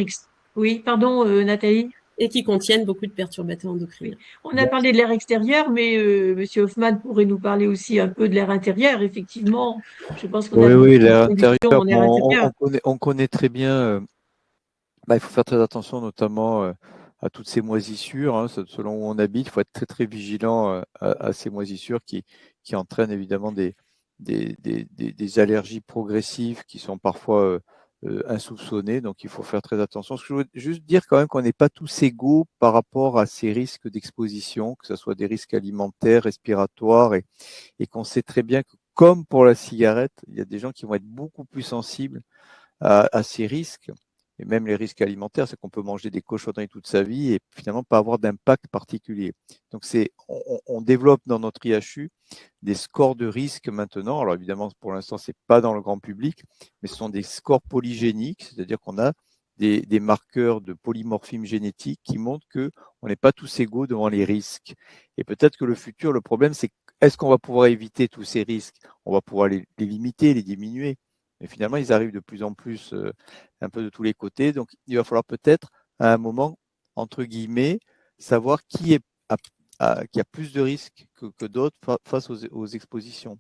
Oui, pardon, Nathalie. Et qui contiennent beaucoup de perturbateurs endocriniens. On a parlé de l'air extérieur, mais Monsieur Hoffman pourrait nous parler aussi un peu de l'air intérieur. Effectivement, je pense qu'on a oui, l'air intérieur. On connaît très bien. Il faut faire très attention, notamment à toutes ces moisissures. Selon où on habite, il faut être très très vigilant à ces moisissures qui entraînent évidemment des allergies progressives qui sont parfois insoupçonnés, donc il faut faire très attention. Je veux juste dire quand même qu'on n'est pas tous égaux par rapport à ces risques d'exposition, que ce soit des risques alimentaires, respiratoires, et qu'on sait très bien que comme pour la cigarette, il y a des gens qui vont être beaucoup plus sensibles à ces risques, et même les risques alimentaires, c'est qu'on peut manger des cochonneries toute sa vie et finalement pas avoir d'impact particulier. Donc on développe dans notre IHU des scores de risque maintenant. Alors évidemment, pour l'instant, c'est pas dans le grand public, mais ce sont des scores polygéniques, c'est-à-dire qu'on a des marqueurs de polymorphisme génétique qui montrent que on n'est pas tous égaux devant les risques. Et peut-être que le futur, le problème, c'est est-ce qu'on va pouvoir éviter tous ces risques? On va pouvoir les limiter, les diminuer. Mais finalement, ils arrivent de plus en plus un peu de tous les côtés. Donc, il va falloir peut-être, à un moment, entre guillemets, savoir qui a plus de risques que d'autres face aux expositions.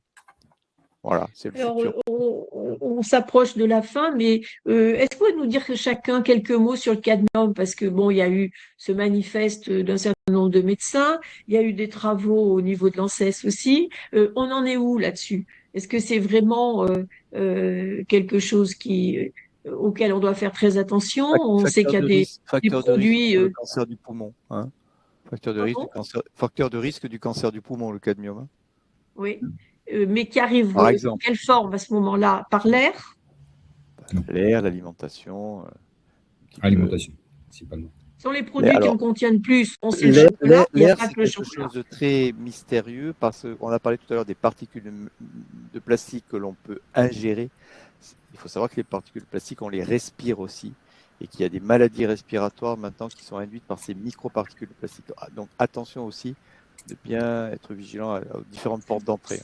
Voilà, c'est le futur. On s'approche de la fin, mais est-ce que vous pouvez nous dire que chacun quelques mots sur le cadmium? Parce que bon, il y a eu ce manifeste d'un certain nombre de médecins, il y a eu des travaux au niveau de l'ANSES aussi. On en est où là-dessus? Est-ce que c'est vraiment quelque chose auquel on doit faire très attention? On sait qu'il y a des produits pour le cancer du poumon. Facteur de risque du cancer du poumon, le cadmium. Oui. Mais qui arrive en quelle forme à ce moment-là? Par l'air? L'air, l'alimentation. Alimentation, principalement. Sur les produits qui en contiennent plus, on sait le chocolat, il n'y a pas que le chocolat. C'est quelque chose de très mystérieux parce qu'on a parlé tout à l'heure des particules de plastique que l'on peut ingérer. Il faut savoir que les particules de plastique, on les respire aussi et qu'il y a des maladies respiratoires maintenant qui sont induites par ces microparticules de plastique. Donc attention aussi de bien être vigilant aux différentes portes d'entrée.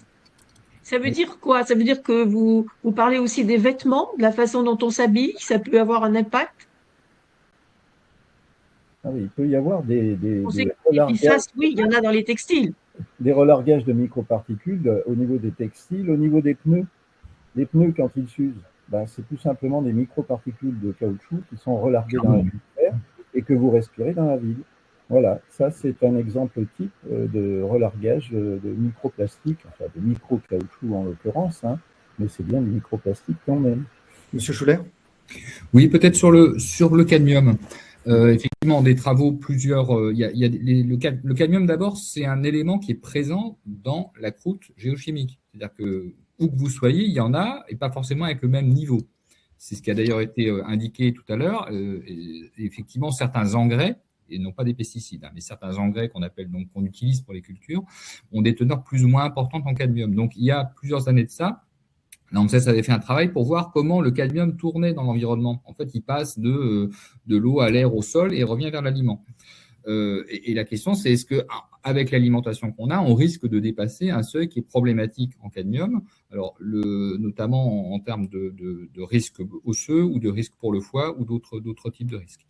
Ça veut dire quoi? Ça veut dire que vous parlez aussi des vêtements, de la façon dont on s'habille, ça peut avoir un impact? Ah oui, il peut y avoir des relargages. Oui, il y en a dans les textiles. Des relargages de microparticules au niveau des textiles, au niveau des pneus. Les pneus, quand ils s'usent, c'est tout simplement des microparticules de caoutchouc qui sont relarguées dans l'atmosphère et que vous respirez dans la ville. Voilà, ça c'est un exemple type de relargage de microplastique, enfin de micro-caoutchouc en l'occurrence, mais c'est bien du microplastique quand même. Monsieur Schuller? Oui, peut-être sur le cadmium. Effectivement, des travaux, le cadmium d'abord, c'est un élément qui est présent dans la croûte géochimique. C'est-à-dire que où que vous soyez, il y en a, et pas forcément avec le même niveau. C'est ce qui a d'ailleurs été indiqué tout à l'heure. Effectivement, certains engrais, et non pas des pesticides, mais certains engrais qu'on utilise pour les cultures, ont des teneurs plus ou moins importantes en cadmium. Donc, il y a plusieurs années de ça, l'ANSES avait fait un travail pour voir comment le cadmium tournait dans l'environnement. En fait, il passe de l'eau à l'air, au sol et revient vers l'aliment. Et la question, c'est est-ce que avec l'alimentation qu'on a, on risque de dépasser un seuil qui est problématique en cadmium, alors notamment en termes de risque osseux ou de risque pour le foie ou d'autres types de risques.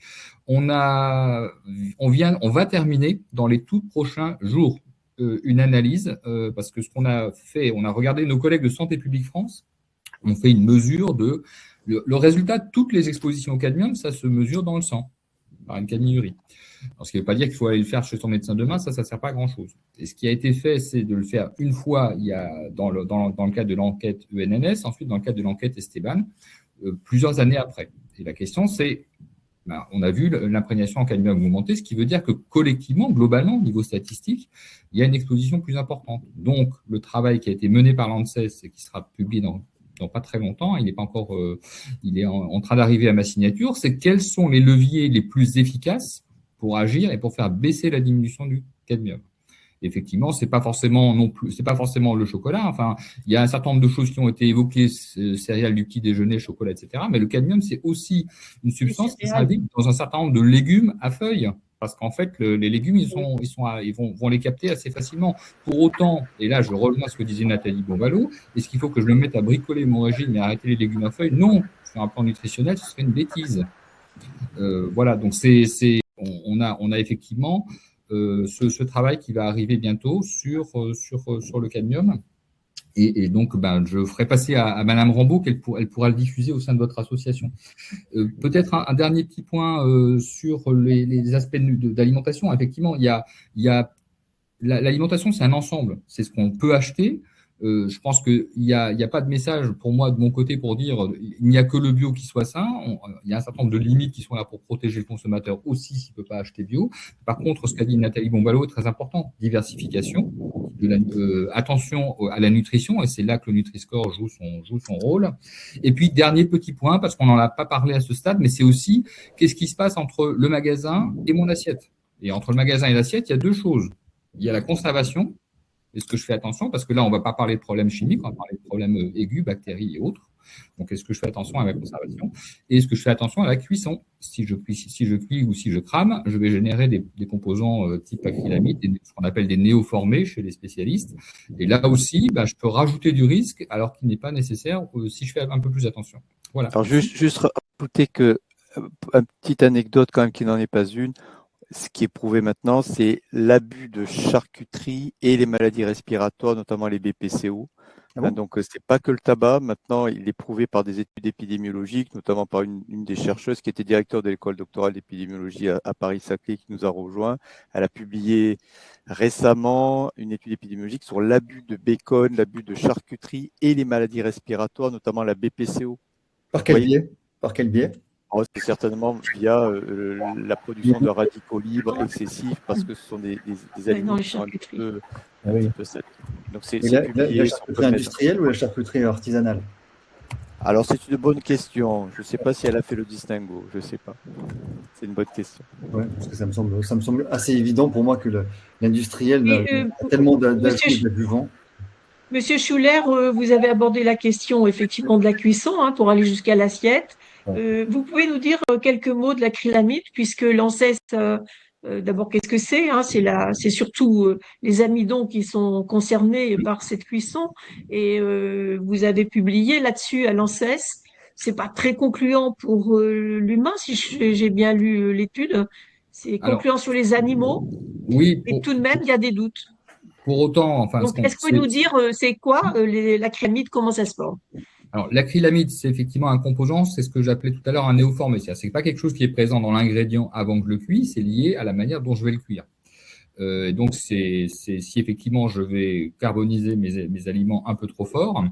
On va terminer dans les tout prochains jours une analyse, parce que ce qu'on a fait, on a regardé nos collègues de Santé publique France, on fait une mesure de le résultat de toutes les expositions au cadmium, ça se mesure dans le sang, par une cadmiurie. Alors, ce qui ne veut pas dire qu'il faut aller le faire chez son médecin demain, ça ne sert pas à grand-chose. Et ce qui a été fait, c'est de le faire une fois dans le cadre de l'enquête ENNS, ensuite dans le cadre de l'enquête Esteban, plusieurs années après. Et la question, c'est, on a vu l'imprégnation en cadmium augmenter, ce qui veut dire que collectivement, globalement, au niveau statistique, il y a une exposition plus importante. Donc, le travail qui a été mené par l'ANSES et qui sera publié dans pas très longtemps, il n'est pas encore, il est en train d'arriver à ma signature, c'est quels sont les leviers les plus efficaces pour agir et pour faire baisser la diminution du cadmium. Effectivement, c'est pas forcément le chocolat. Enfin, il y a un certain nombre de choses qui ont été évoquées, céréales du petit déjeuner, chocolat, etc. Mais le cadmium, c'est aussi une substance qui s'invite dans un certain nombre de légumes à feuilles. Parce qu'en fait, les légumes, ils vont les capter assez facilement. Pour autant, et là, je rejoins ce que disait Nathalie Bonvalot, est-ce qu'il faut que je me mette à bricoler mon régime et arrêter les légumes à feuilles? Non, sur un plan nutritionnel, ce serait une bêtise. Voilà, donc on a effectivement ce travail qui va arriver bientôt sur le cadmium. Et donc, je ferai passer à Madame Rambaud qu'elle pourra le diffuser au sein de votre association. Peut-être un dernier petit point sur les aspects d'alimentation. Effectivement, l'alimentation, c'est un ensemble. C'est ce qu'on peut acheter. Je pense qu'il n'y a pas de message pour moi de mon côté pour dire il n'y a que le bio qui soit sain. Il y a un certain nombre de limites qui sont là pour protéger le consommateur aussi s'il ne peut pas acheter bio. Par contre, ce qu'a dit Nathalie Bonvalot est très important. Diversification, attention à la nutrition, et c'est là que le Nutri-Score joue son rôle. Et puis, dernier petit point, parce qu'on n'en a pas parlé à ce stade, mais c'est aussi qu'est-ce qui se passe entre le magasin et mon assiette. Et entre le magasin et l'assiette, il y a deux choses. Il y a la conservation. Est-ce que je fais attention? Parce que là, on ne va pas parler de problèmes chimiques, on va parler de problèmes aigus, bactéries et autres. Donc, est-ce que je fais attention à la conservation? Et est-ce que je fais attention à la cuisson? Si je cuis ou si je crame, je vais générer des composants type acrylamide, ce qu'on appelle des néoformés chez les spécialistes. Et là aussi, je peux rajouter du risque alors qu'il n'est pas nécessaire si je fais un peu plus attention. Voilà. Alors, juste rajouter une petite anecdote quand même qui n'en est pas une. Ce qui est prouvé maintenant, c'est l'abus de charcuterie et les maladies respiratoires, notamment les BPCO. Ah bon? Donc, ce n'est pas que le tabac. Maintenant, il est prouvé par des études épidémiologiques, notamment par une des chercheuses qui était directeur de l'école doctorale d'épidémiologie à Paris-Saclay, qui nous a rejoints. Elle a publié récemment une étude épidémiologique sur l'abus de bacon, l'abus de charcuterie et les maladies respiratoires, notamment la BPCO. Par quel biais? Par quel biais? C'est certainement via la production de radicaux libres excessifs, parce que ce sont des aliments qui sont un petit peu secs. Donc c'est la charcuterie industrielle ou la charcuterie artisanale? Alors c'est une bonne question. Je ne sais pas si elle a fait le distinguo. Je ne sais pas. C'est une bonne question. Ouais, parce que ça me semble assez évident pour moi que l'industriel a tellement d'adjuvants. Monsieur Schuller, vous avez abordé la question effectivement de la cuisson pour aller jusqu'à l'assiette. Vous pouvez nous dire quelques mots de l'acrylamide, puisque l'ANSES, d'abord, qu'est-ce que c'est? C'est surtout les amidons qui sont concernés par cette cuisson, et vous avez publié là-dessus à l'ANSES. C'est pas très concluant pour l'humain, si j'ai bien lu l'étude. C'est concluant sur les animaux. Oui. Et tout de même, il y a des doutes. Pour autant, donc, est-ce que vous pouvez nous dire c'est quoi l'acrylamide, comment ça se forme? Alors, l'acrylamide, c'est effectivement un composant, c'est ce que j'appelais tout à l'heure un néoformé. C'est pas quelque chose qui est présent dans l'ingrédient avant que je le cuise, c'est lié à la manière dont je vais le cuire. Donc, si effectivement je vais carboniser mes aliments un peu trop fort,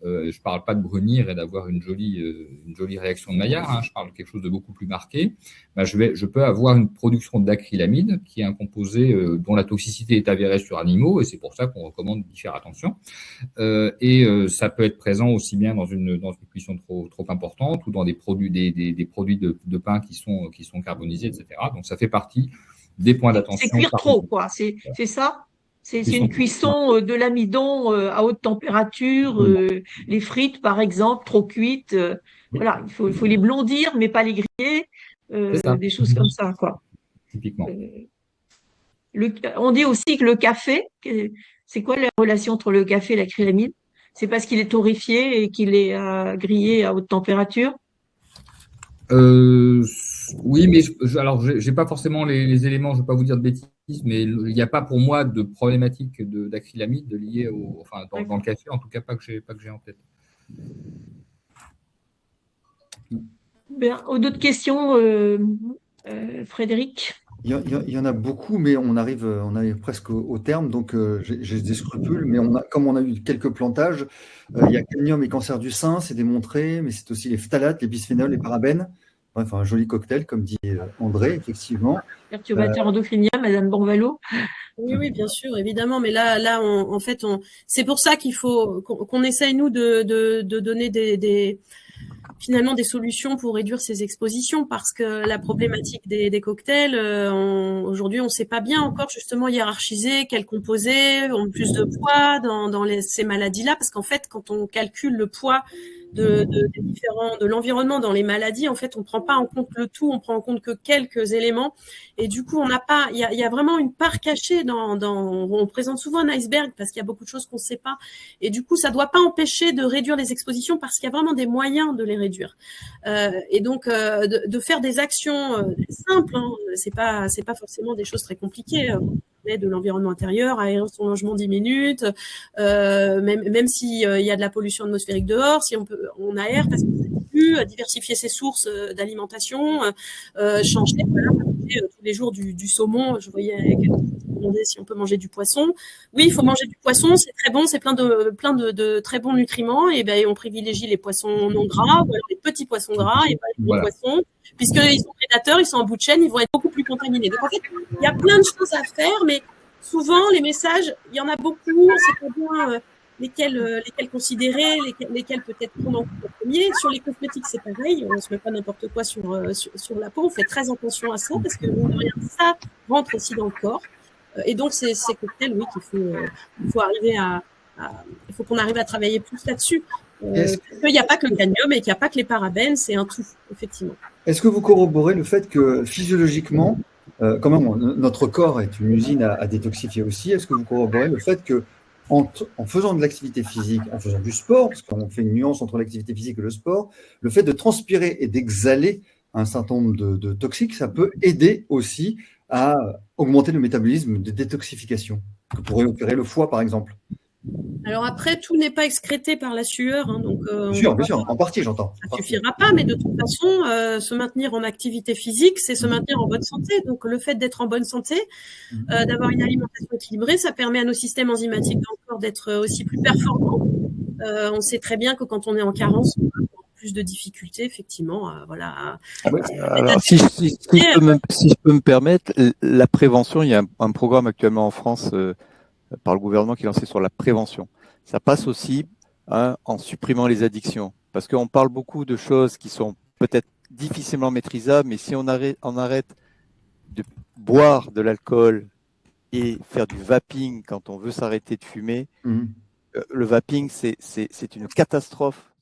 je parle pas de brunir et d'avoir une jolie réaction de Maillard, je parle de quelque chose de beaucoup plus marqué. Je peux avoir une production d'acrylamide, qui est un composé dont la toxicité est avérée sur animaux, et c'est pour ça qu'on recommande d'y faire attention. Ça peut être présent aussi bien dans une cuisson trop importante ou dans des produits de pain qui sont carbonisés, etc. Donc ça fait partie des points d'attention. C'est cuire trop, quoi. C'est ça? C'est une cuisson de l'amidon à haute température, les frites par exemple, trop cuites. Voilà, il faut les blondir, mais pas les griller, des choses comme ça, quoi. Typiquement. On dit aussi que le café, c'est quoi la relation entre le café et l'acrylamide? C'est parce qu'il est torréfié et qu'il est grillé à haute température? Oui, mais alors j'ai pas forcément les éléments, je ne vais pas vous dire de bêtises, mais il n'y a pas pour moi de problématique d'acrylamide liée dans le café, en tout cas pas que j'ai en tête. Bien, d'autres questions, Frédéric? Il y en a beaucoup, mais on arrive presque au terme, donc j'ai des scrupules. Mais comme on a eu quelques plantages, il y a cadmium et cancer du sein, c'est démontré, mais c'est aussi les phtalates, les bisphénols, les parabènes. Bref, un joli cocktail, comme dit André, effectivement. Perturbateur endocrinien, Madame Bonvalo. Oui, bien sûr, évidemment. Mais là, en fait, c'est pour ça qu'il faut qu'on essaye, nous, de donner finalement des solutions pour réduire ces expositions, parce que la problématique des cocktails, aujourd'hui, on ne sait pas bien encore justement hiérarchiser quels composés ont plus de poids dans ces maladies-là, parce qu'en fait, quand on calcule le poids de l'environnement dans les maladies, en fait, on prend pas en compte le tout, on prend en compte que quelques éléments, et du coup, on n'a pas, il y a vraiment une part cachée on présente souvent un iceberg parce qu'il y a beaucoup de choses qu'on ne sait pas, et du coup, ça doit pas empêcher de réduire les expositions parce qu'il y a vraiment des moyens de les réduire, et donc de faire des actions simples, hein, c'est pas forcément des choses très compliquées. De l'environnement intérieur, aérer son logement 10 minutes, même s'il y a de la pollution atmosphérique dehors, si on aère parce qu'on s'habitue, diversifier ses sources d'alimentation, changer, tous les jours du saumon. Je voyais quelqu'un qui demandait si on peut manger du poisson. Oui, il faut manger du poisson, c'est très bon, c'est plein de très bons nutriments, et ben on privilégie les poissons non gras, ou alors les petits poissons gras, et pas les gros poissons, puisqu'ils sont prédateurs, ils sont en bout de chaîne, ils vont être beaucoup plus contaminés. Donc en fait, il y a plein de choses à faire, mais souvent les messages, il y en a beaucoup, on sait pas bien lesquels considérer, lesquels peut-être prendre en compte en premier. Sur les cosmétiques, c'est pareil, on ne se met pas n'importe quoi sur la peau, on fait très attention à ça, parce que ça rentre aussi dans le corps. Et donc c'est ces cocktails, oui, il faut arriver il faut qu'on arrive à travailler plus là-dessus. Il n'y a pas que le cadmium et qu'il n'y a pas que les parabènes, c'est un tout, effectivement. Est-ce que vous corroborez le fait que physiologiquement, quand même, notre corps est une usine à détoxifier aussi? Est-ce que vous corroborez le fait que en faisant de l'activité physique, en faisant du sport, parce qu'on fait une nuance entre l'activité physique et le sport, le fait de transpirer et d'exhaler un certain nombre de toxiques, ça peut aider aussi à augmenter le métabolisme de détoxification que pourrait opérer le foie, par exemple? Alors après, tout n'est pas excrété par la sueur, hein, donc bien sûr, en partie, j'entends. Ça suffira pas, mais de toute façon, se maintenir en activité physique, c'est se maintenir en bonne santé. Donc le fait d'être en bonne santé, d'avoir une alimentation équilibrée, ça permet à nos systèmes enzymatiques dans le corps d'être aussi plus performants. On sait très bien que quand on est en carence, on a plus de difficultés, effectivement. Voilà. Alors, si je peux me permettre, la prévention, il y a un programme actuellement en France par le gouvernement qui est lancé sur la prévention. Ça passe aussi en supprimant les addictions. Parce qu'on parle beaucoup de choses qui sont peut-être difficilement maîtrisables, mais si on arrête de boire de l'alcool et faire du vaping quand on veut s'arrêter de fumer, le vaping, c'est une catastrophe